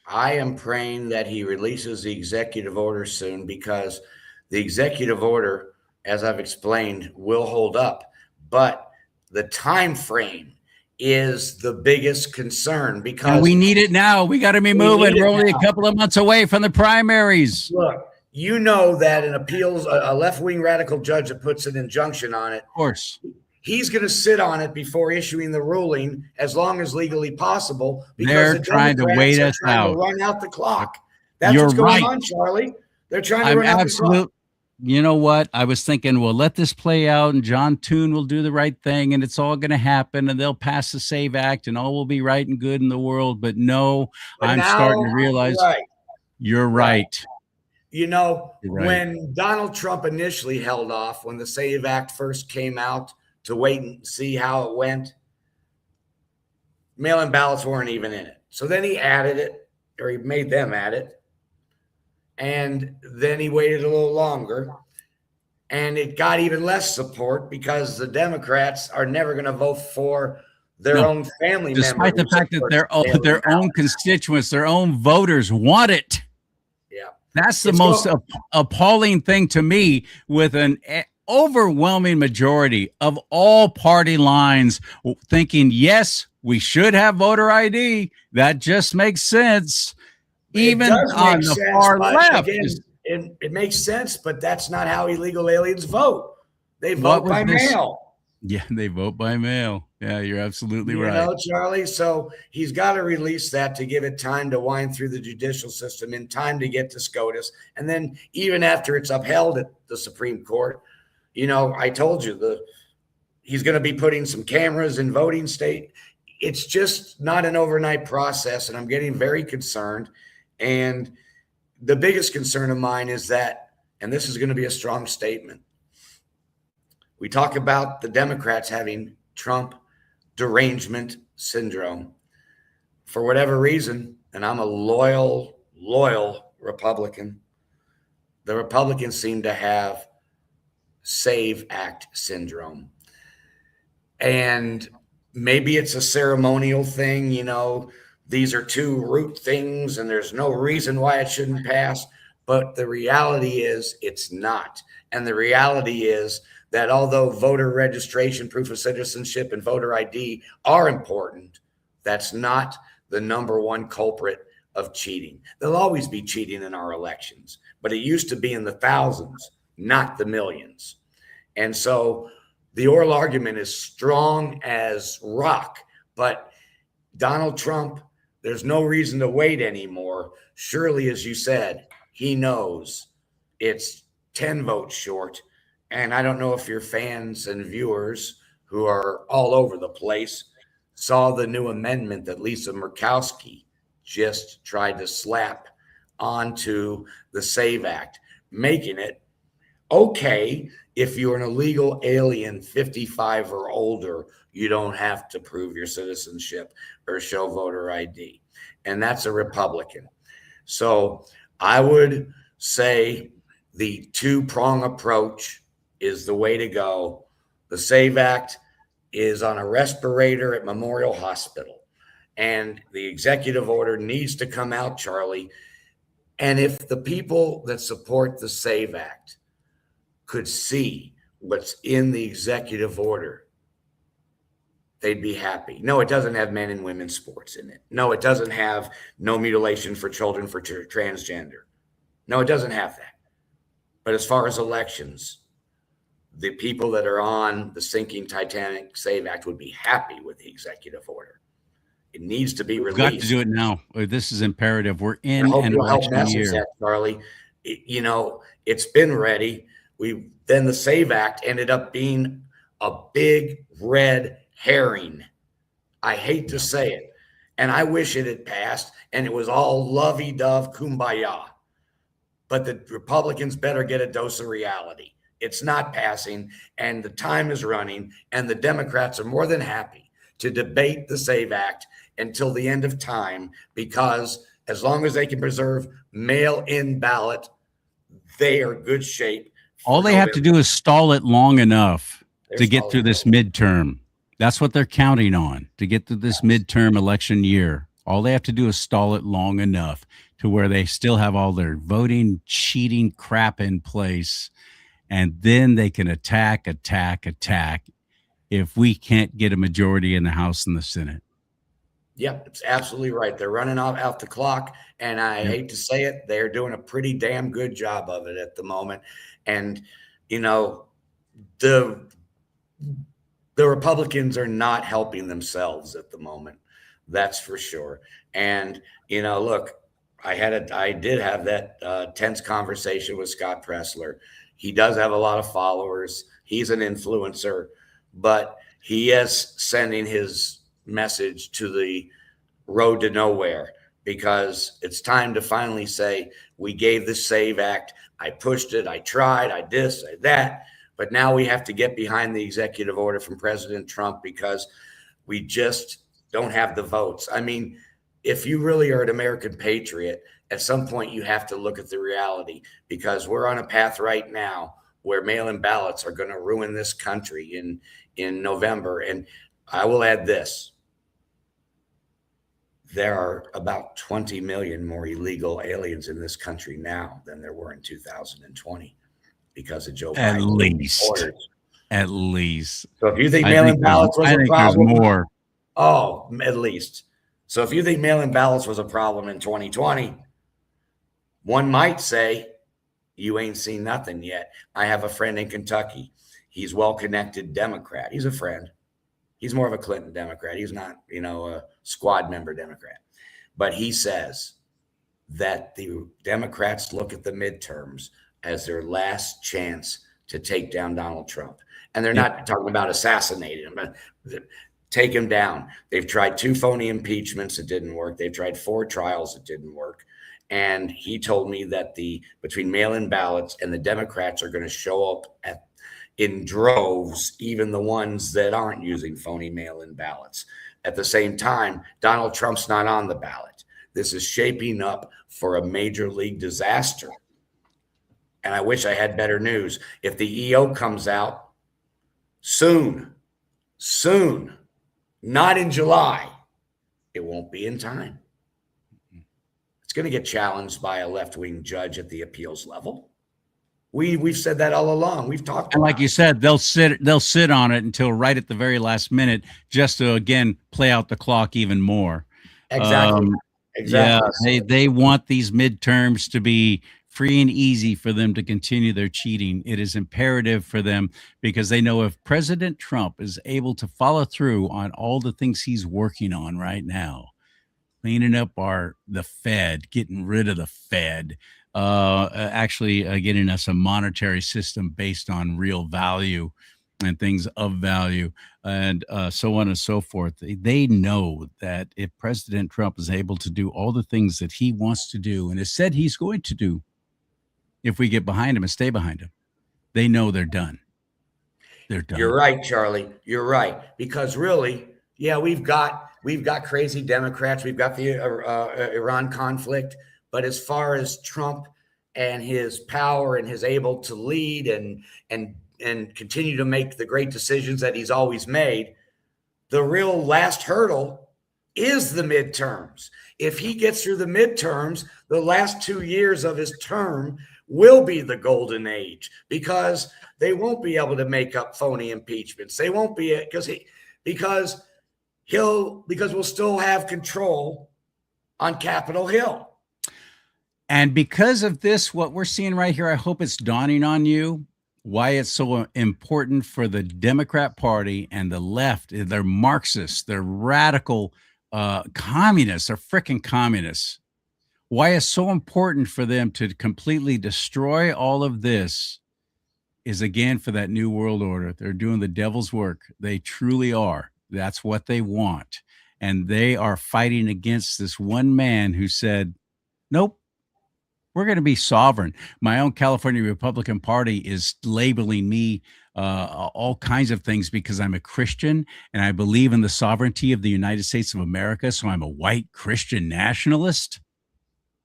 Speaker 2: I am praying that he releases the executive order soon, because the executive order, as I've explained, will hold up. But the time frame is the biggest concern, because
Speaker 1: And we need it now. We got to be moving. We're only a couple of months away from the primaries.
Speaker 2: Look, you know that an appeals, a left-wing radical judge that puts an injunction on it,
Speaker 1: Of course.
Speaker 2: he's going to sit on it before issuing the ruling as long as legally possible, because
Speaker 1: They're
Speaker 2: the
Speaker 1: trying to
Speaker 2: Democrats
Speaker 1: wait
Speaker 2: are
Speaker 1: us
Speaker 2: trying
Speaker 1: out.
Speaker 2: to run out the clock. That's
Speaker 1: You're
Speaker 2: what's going
Speaker 1: right.
Speaker 2: on, CharLee. They're trying to
Speaker 1: I'm
Speaker 2: run out the
Speaker 1: absolute.
Speaker 2: clock.
Speaker 1: You know what? I was thinking, well, let this play out, and John Toon will do the right thing, and it's all going to happen, and they'll pass the SAVE Act, and all will be right and good in the world. But no,
Speaker 2: But
Speaker 1: I'm
Speaker 2: now,
Speaker 1: starting to realize
Speaker 2: right,
Speaker 1: you're right.
Speaker 2: you know,
Speaker 1: You're right.
Speaker 2: when Donald Trump initially held off, when the SAVE Act first came out, to wait and see how it went, mail-in ballots weren't even in it. So then he added it, or he made them add it. And then he waited a little longer, and it got even less support, because the Democrats are never going to vote for their
Speaker 1: No,
Speaker 2: own family member.
Speaker 1: despite the fact that their
Speaker 2: mail-in
Speaker 1: own
Speaker 2: ballot.
Speaker 1: constituents, their own voters want it.
Speaker 2: Yeah.
Speaker 1: That's the
Speaker 2: It's
Speaker 1: most
Speaker 2: go-
Speaker 1: appalling thing to me, with an overwhelming majority of all party lines thinking, yes, we should have voter ID. That just makes sense. Even
Speaker 2: it does
Speaker 1: on
Speaker 2: make
Speaker 1: the
Speaker 2: sense,
Speaker 1: far
Speaker 2: but
Speaker 1: left.
Speaker 2: again, it makes sense, but that's not how illegal aliens vote. They
Speaker 1: What
Speaker 2: vote
Speaker 1: was
Speaker 2: by
Speaker 1: this?
Speaker 2: mail.
Speaker 1: Yeah, they vote by mail. Yeah, you're absolutely
Speaker 2: You
Speaker 1: right.
Speaker 2: know, CharLee. So he's got to release that to give it time to wind through the judicial system, in time to get to SCOTUS. And then even after it's upheld at the Supreme Court, you know, I told you he's going to be putting some cameras in voting state. It's just not an overnight process, and I'm getting very concerned. And the biggest concern of mine is that, and this is going to be a strong statement, we talk about the Democrats having Trump derangement syndrome. For whatever reason, and I'm a loyal Republican, the Republicans seem to have SAVE Act syndrome. And maybe it's a ceremonial thing, you know, these are two root things and there's no reason why it shouldn't pass. But the reality is it's not. And the reality is that although voter registration, proof of citizenship, and voter ID are important, that's not the number one culprit of cheating. There'll always be cheating in our elections, but it used to be in the thousands, not the millions. And so the oral argument is strong as rock, but Donald Trump, there's no reason to wait anymore. Surely, as you said, he knows it's 10 votes short. And I don't know if your fans and viewers, who are all over the place, saw the new amendment that Lisa Murkowski just tried to slap onto the SAVE Act, making it okay if you're an illegal alien 55 or older, you don't have to prove your citizenship or show voter ID. And that's a Republican. So I would say the two-prong approach is the way to go. The SAVE Act is on a respirator at Memorial Hospital, and the executive order needs to come out, CharLee. And if the people that support the SAVE Act could see what's in the executive order, they'd be happy. No, it doesn't have men and women's sports in it. No, it doesn't have no mutilation for children for transgender. No, it doesn't have that. But as far as elections, the people that are on the sinking Titanic Save Act would be happy with the executive order. It needs to be
Speaker 1: We've got to
Speaker 2: released.
Speaker 1: do it now. This is imperative. We're
Speaker 2: I
Speaker 1: in
Speaker 2: hope
Speaker 1: an
Speaker 2: you'll help
Speaker 1: election
Speaker 2: message
Speaker 1: year.
Speaker 2: that, CharLee. You know, it's been ready. Then the Save Act ended up being a big red herring. I hate to say it. And I wish it had passed and it was all lovey-dove kumbaya. But the Republicans better get a dose of reality. It's not passing, and the time is running, and the Democrats are more than happy to debate the SAVE Act until the end of time, because as long as they can preserve mail-in ballot, they are good shape.
Speaker 1: All they have to do is stall it long enough to get through this midterm. That's what they're counting on, to get through this midterm election year. All they have to do is stall it long enough to where they still have all their voting, cheating crap in place. And then they can attack if we can't get a majority in the House and the Senate.
Speaker 2: Yep, it's absolutely right. They're running out the clock, and I hate to say it, they're doing a pretty damn good job of it at the moment. And, you know, the Republicans are not helping themselves at the moment. That's for sure. And, you know, look, I did have that tense conversation with Scott Pressler. He does have a lot of followers. He's an influencer, but he is sending his message to the road to nowhere, because it's time to finally say, we gave the SAVE Act. I pushed it. I tried. I this, I that. But now we have to get behind the executive order from President Trump, because we just don't have the votes. I mean, if you really are an American patriot, at some point you have to look at the reality, because we're on a path right now where mail-in ballots are going to ruin this country in November. And I will add this. There are about 20 million more illegal aliens in this country now than there were in 2020 because of Joe Biden.
Speaker 1: At least.
Speaker 2: So if you think mail-in ballots was a problem,
Speaker 1: there's more.
Speaker 2: Oh, at least. So if you think mail-in ballots was a problem in 2020, one might say you ain't seen nothing yet. I have a friend in Kentucky. He's well-connected Democrat. He's a friend. He's more of a Clinton Democrat. He's not, you know, a squad member Democrat. But he says that the Democrats look at the midterms as their last chance to take down Donald Trump. And they're not talking about assassinating him, but take him down. They've tried 2 phony impeachments. It didn't work. They've tried 4 trials. It didn't work. And he told me that between mail-in ballots and the Democrats are going to show up in droves, even the ones that aren't using phony mail-in ballots. At the same time, Donald Trump's not on the ballot. This is shaping up for a major league disaster. And I wish I had better news. If the EO comes out soon, not in July, it won't be in time. It's going to get challenged by a left-wing judge at the appeals level. We've said that all along. We've talked.
Speaker 1: And like you said, they'll sit on it until right at the very last minute, just to again play out the clock even more.
Speaker 2: Exactly.
Speaker 1: Yeah, they want these midterms to be free and easy for them to continue their cheating. It is imperative for them, because they know if President Trump is able to follow through on all the things he's working on right now, cleaning up the Fed, getting rid of the Fed, actually getting us a monetary system based on real value and things of value, and so on and so forth. They know that if President Trump is able to do all the things that he wants to do and has said he's going to do, if we get behind him and stay behind him, they know they're done. They're done.
Speaker 2: You're right, CharLee. You're right. Because really, yeah, we've got crazy Democrats. We've got the Iran conflict. But as far as Trump and his power and his able to lead and continue to make the great decisions that he's always made, the real last hurdle is the midterms. If he gets through the midterms, the last 2 years of his term will be the golden age, because they won't be able to make up phony impeachments. They won't be, because because we'll still have control on Capitol Hill.
Speaker 1: And because of this, what we're seeing right here, I hope it's dawning on you why it's so important for the Democrat Party and the left. They're Marxists, they're radical communists, they're freaking communists. Why it's so important for them to completely destroy all of this is, again, for that new world order. They're doing the devil's work. They truly are. That's what they want. And they are fighting against this one man who said, nope, we're going to be sovereign. My own California Republican Party is labeling me all kinds of things because I'm a Christian and I believe in the sovereignty of the United States of America. So I'm a white Christian nationalist.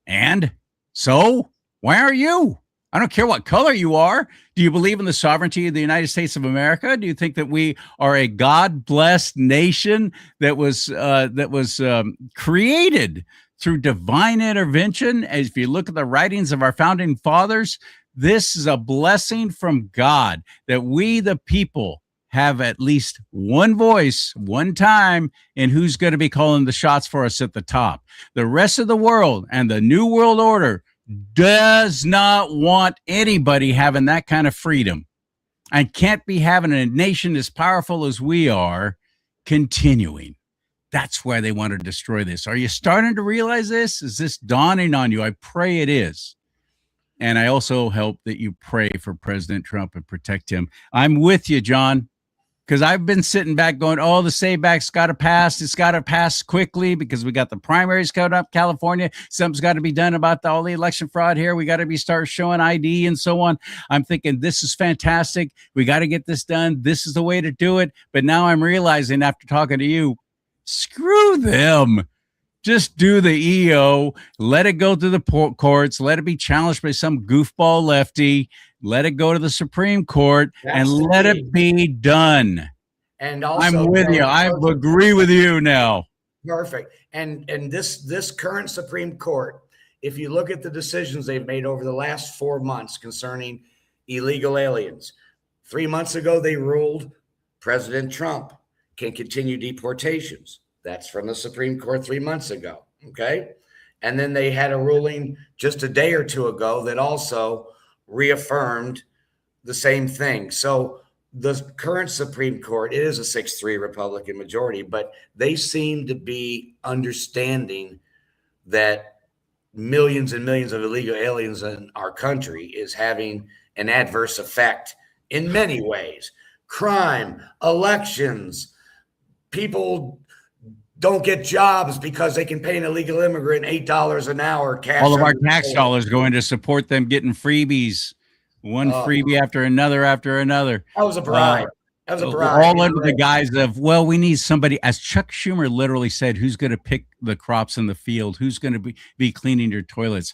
Speaker 1: And so why are you? I don't care what color you are. Do you believe in the sovereignty of the United States of America? Do you think that we are a God-blessed nation that was created through divine intervention? As if you look at the writings of our founding fathers, this is a blessing from God that we, the people, have at least one voice, one time, in who's going to be calling the shots for us at the top. The rest of the world and the New World Order does not want anybody having that kind of freedom, and can't be having a nation as powerful as we are continuing. That's why they want to destroy this. Are you starting to realize this? Is this dawning on you? I pray it is. And I also hope that you pray for President Trump and protect him. I'm with you, John, because I've been sitting back going, oh, the SAVEback's got to pass. It's got to pass quickly because we got the primaries coming up, California. Something's got to be done about all the election fraud here. We got to start showing ID and so on. I'm thinking this is fantastic. We got to get this done. This is the way to do it. But now I'm realizing after talking to you, screw them. Just do the EO, let it go through the courts, let it be challenged by some goofball lefty, let it go to the Supreme Court, and let it be done.
Speaker 2: And also,
Speaker 1: I'm with you. I agree with you now.
Speaker 2: Perfect. And this current Supreme Court, if you look at the decisions they've made over the last 4 months concerning illegal aliens, 3 months ago they ruled President Trump can continue deportations. That's from the Supreme Court 3 months ago, okay? And then they had a ruling just a day or two ago that also reaffirmed the same thing. So the current Supreme Court, it is a 6-3 Republican majority, but they seem to be understanding that millions and millions of illegal aliens in our country is having an adverse effect in many ways. Crime, elections, people don't get jobs because they can pay an illegal immigrant $8 an hour cash.
Speaker 1: All of our tax dollars going to support them getting freebies, one freebie after another.
Speaker 2: That was a bribe. That was a bribe.
Speaker 1: All under the guise of, well, we need somebody, as Chuck Schumer literally said, who's going to pick the crops in the field, who's going to be cleaning your toilets.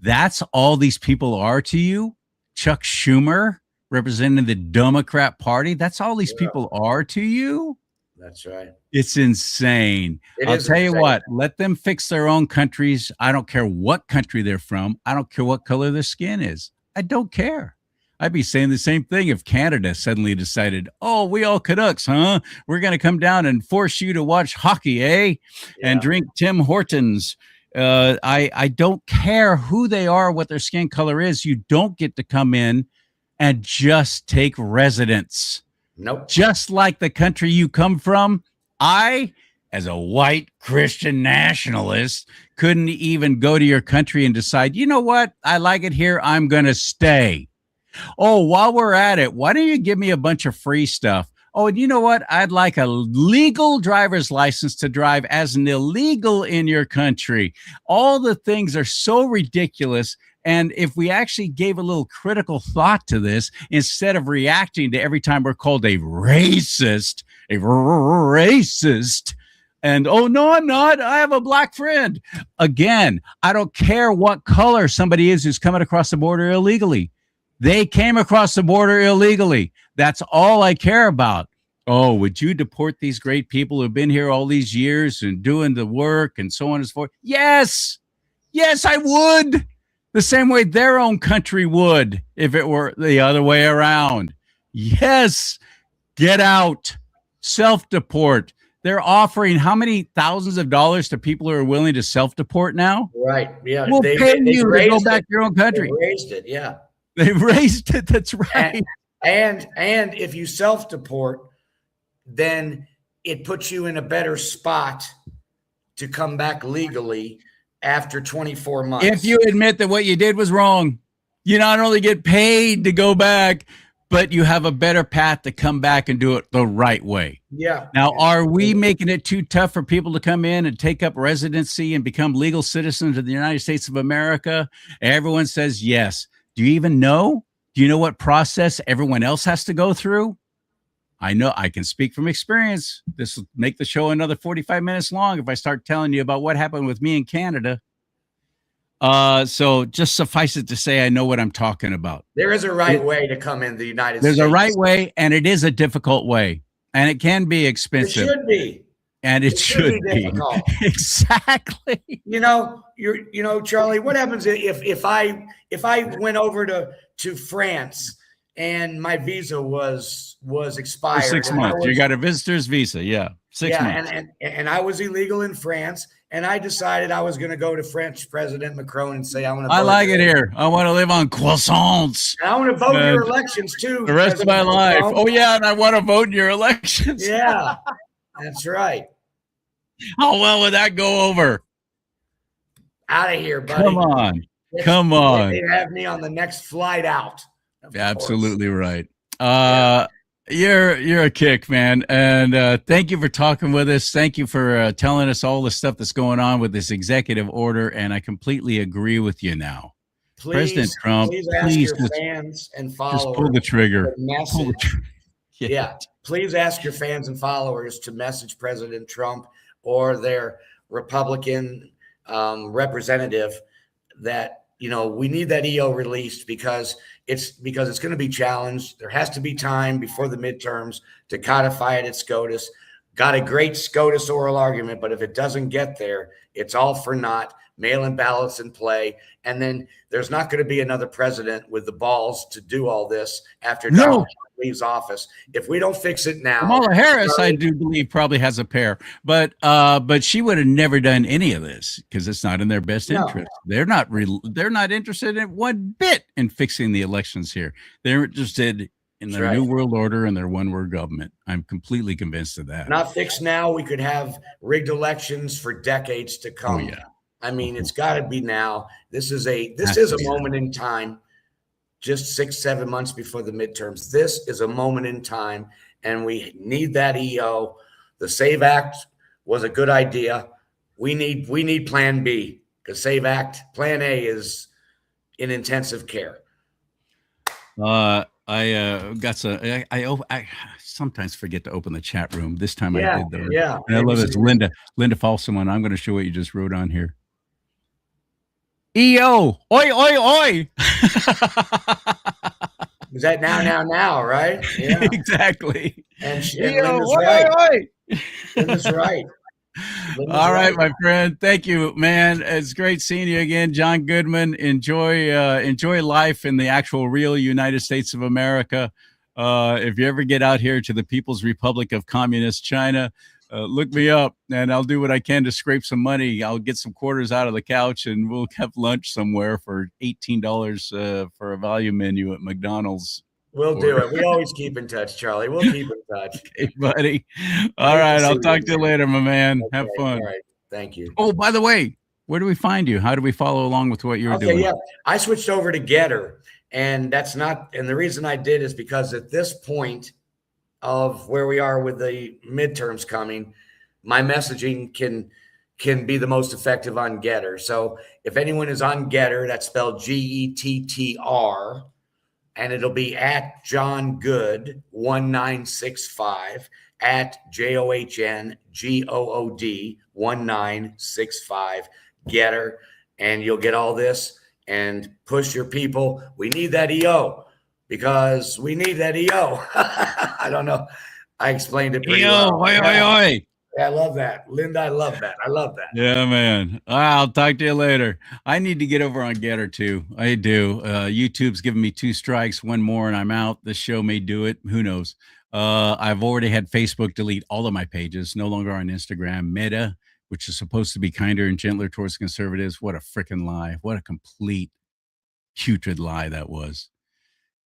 Speaker 1: That's all these people are to you. Chuck Schumer representing the Democrat Party. That's all these people are to you.
Speaker 2: That's right.
Speaker 1: It's insane. I'll tell you what, let them fix their own countries. I don't care what country they're from. I don't care what color their skin is. I don't care. I'd be saying the same thing if Canada suddenly decided, oh, we all Canucks, huh? We're going to come down and force you to watch hockey, eh? Yeah. And drink Tim Hortons. I don't care who they are, what their skin color is. You don't get to come in and just take residence.
Speaker 2: Nope.
Speaker 1: Just like the country you come from, I, as a white Christian nationalist, couldn't even go to your country and decide, you know what? I like it here. I'm going to stay. Oh, while we're at it, why don't you give me a bunch of free stuff? Oh, and you know what? I'd like a legal driver's license to drive as an illegal in your country. All the things are so ridiculous. And if we actually gave a little critical thought to this, instead of reacting to every time we're called a racist, and oh, no, I'm not. I have a black friend. Again, I don't care what color somebody is who's coming across the border illegally. They came across the border illegally. That's all I care about. Oh, would you deport these great people who've been here all these years and doing the work and so on and so forth? Yes. Yes, I would. The same way their own country would if it were the other way around. Yes, get out, self-deport. They're offering how many thousands of dollars to people who are willing to self-deport now?
Speaker 2: Right. Yeah.
Speaker 1: We'll pay
Speaker 2: They've
Speaker 1: you to go
Speaker 2: raised
Speaker 1: back
Speaker 2: it.
Speaker 1: to your own
Speaker 2: They've
Speaker 1: country.
Speaker 2: raised it. Yeah.
Speaker 1: They've raised it. That's right.
Speaker 2: And if you self-deport, then it puts you in a better spot to come back legally after 24 months.
Speaker 1: If you admit that what you did was wrong, you not only get paid to go back, but you have a better path to come back and do it the right way.
Speaker 2: Yeah.
Speaker 1: Now, are we making it too tough for people to come in and take up residency and become legal citizens of the United States of America? Everyone says yes. Do you even know? Do you know what process everyone else has to go through? I know I can speak from experience. This will make the show another 45 minutes long if I start telling you about what happened with me in Canada. So just suffice it to say, I know what I'm talking about.
Speaker 2: There is a right way to come in the United
Speaker 1: There's
Speaker 2: States.
Speaker 1: a right way, and it is a difficult way, and it can be expensive.
Speaker 2: It should be.
Speaker 1: And it should be
Speaker 2: difficult.
Speaker 1: Exactly.
Speaker 2: CharLee, what happens if I went over to France and my visa was expired?
Speaker 1: For 6 months. You got a visitor's visa. Yeah. 6 months.
Speaker 2: And I was illegal in France, and I decided I was going to go to French President Macron and say, I
Speaker 1: like it here. I want to live on croissants.
Speaker 2: And I want to vote in your elections too.
Speaker 1: The rest of my life. Oh, yeah. And I want to vote in your elections.
Speaker 2: Yeah, that's right.
Speaker 1: How well would that go over?
Speaker 2: Out of here, buddy.
Speaker 1: Come on.
Speaker 2: They have me on the next flight out.
Speaker 1: Absolutely right. You're a kick, man. And thank you for talking with us. Thank you for telling us all the stuff that's going on with this executive order. And I completely agree with you now. President Trump,
Speaker 2: please ask your fans and followers.
Speaker 1: Just pull the trigger.
Speaker 2: Yeah. Please ask your fans and followers to message President Trump or their Republican representative that, we need that EO released because it's going to be challenged. There has to be time before the midterms to codify it at SCOTUS. Got a great SCOTUS oral argument, but if it doesn't get there, it's all for naught. Mail-in ballots in play. And then there's not going to be another president with the balls to do all this after Donald Trump leaves office. If we don't fix it now.
Speaker 1: Kamala Harris, I do believe, probably has a pair. But she would have never done any of this because it's not in their best interest. They're not interested in one bit in fixing the elections here. They're interested in their new world order and their one-world government. I'm completely convinced of that.
Speaker 2: Not fixed now. We could have rigged elections for decades to come.
Speaker 1: Oh, yeah.
Speaker 2: I mean, it's got to be now. This is a moment in time, just 6-7 months before the midterms. This is a moment in time, and we need that EO. The SAVE Act was a good idea. We need Plan B because SAVE Act, Plan A is in intensive care.
Speaker 1: I sometimes forget to open the chat room. This time I did though.
Speaker 2: Yeah.
Speaker 1: And I love this. Linda Falseman. I'm going to show what you just wrote on here. EO, oi, oi, oi.
Speaker 2: Is that now, right? Yeah.
Speaker 1: Exactly.
Speaker 2: And
Speaker 1: EO,
Speaker 2: Linda's
Speaker 1: oi,
Speaker 2: right.
Speaker 1: oi, oi.
Speaker 2: Linda's right.
Speaker 1: All right, my friend. Thank you, man. It's great seeing you again, John Goodman. Enjoy life in the actual real United States of America. If you ever get out here to the People's Republic of Communist China, look me up and I'll do what I can to scrape some money. I'll get some quarters out of the couch and we'll have lunch somewhere for $18 for a value menu at McDonald's.
Speaker 2: We'll do it. We always keep in touch, CharLee. We'll keep in touch.
Speaker 1: Okay, buddy. All right. I'll talk to you later, my man. Okay, have fun.
Speaker 2: All right. Thank you.
Speaker 1: Oh, by the way, where do we find you? How do we follow along with what you're doing?
Speaker 2: Yeah. I switched over to Getter, and the reason I did is because at this point of where we are with the midterms coming, my messaging can be the most effective on Getter. So if anyone is on Getter, that's spelled GETTR, and it'll be at John Good 1965 at JOHNGOOD 1965 Getter, and you'll get all this and push your people. We need that EO because we need that EO. I don't know. I explained it pretty well.
Speaker 1: Oi, oi, oi.
Speaker 2: I love that. Linda, I love that.
Speaker 1: Yeah, man. I'll talk to you later. I need to get over on Getter too. I do. YouTube's giving me 2 strikes, 1 more, and I'm out. This show may do it. Who knows? I've already had Facebook delete all of my pages, no longer on Instagram. Meta, which is supposed to be kinder and gentler towards conservatives. What a freaking lie. What a complete putrid lie that was.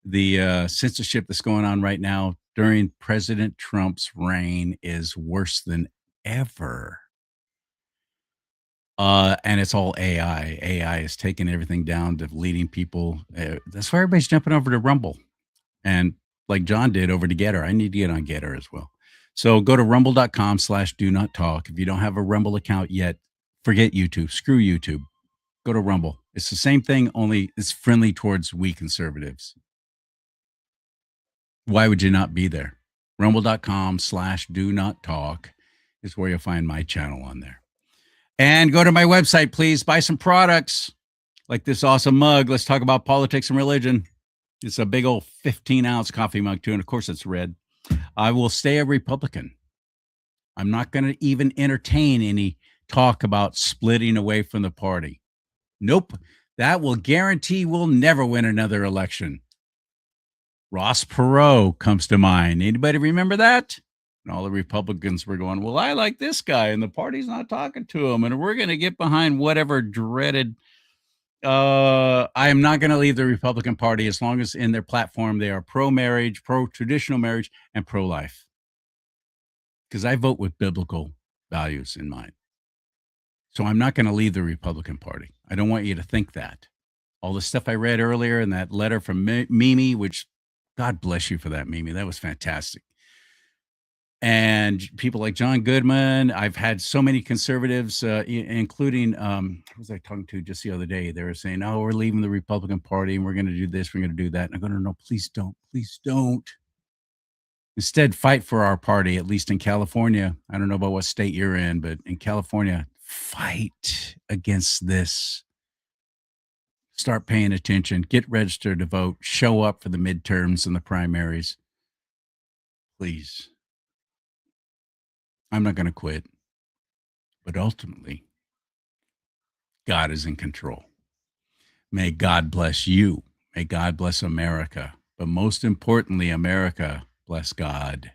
Speaker 1: The censorship that's going on right now during President Trump's reign is worse than ever. And it's all AI. AI is taking everything down, deleting people. That's why everybody's jumping over to Rumble. And like John did over to Getter, I need to get on Getter as well. So go to rumble.com/do not talk. If you don't have a Rumble account yet, forget YouTube. Screw YouTube. Go to Rumble. It's the same thing, only it's friendly towards we conservatives. Why would you not be there? Rumble.com/do not talk is where you'll find my channel on there. And go to my website, please. Buy some products like this awesome mug. Let's talk about politics and religion. It's a big old 15-ounce coffee mug, too. And of course, it's red. I will stay a Republican. I'm not going to even entertain any talk about splitting away from the party. Nope. That will guarantee we'll never win another election. Ross Perot comes to mind. Anybody remember that? And all the Republicans were going, well, I like this guy, and the party's not talking to him, and we're going to get behind whatever dreaded. I am not going to leave the Republican Party as long as in their platform they are pro-marriage, pro-traditional marriage, and pro-life. Because I vote with biblical values in mind. So I'm not going to leave the Republican Party. I don't want you to think that. All the stuff I read earlier in that letter from Mimi, which God bless you for that, Mimi. That was fantastic. And people like John Goodman. I've had so many conservatives, including, who was I talking to just the other day? They were saying, oh, we're leaving the Republican Party and we're going to do this, we're going to do that. And I'm going, no, please don't. Please don't. Instead, fight for our party, at least in California. I don't know about what state you're in, but in California, fight against this. Start paying attention, get registered to vote, show up for the midterms and the primaries. Please. I'm not going to quit. But ultimately, God is in control. May God bless you. May God bless America. But most importantly, America bless God.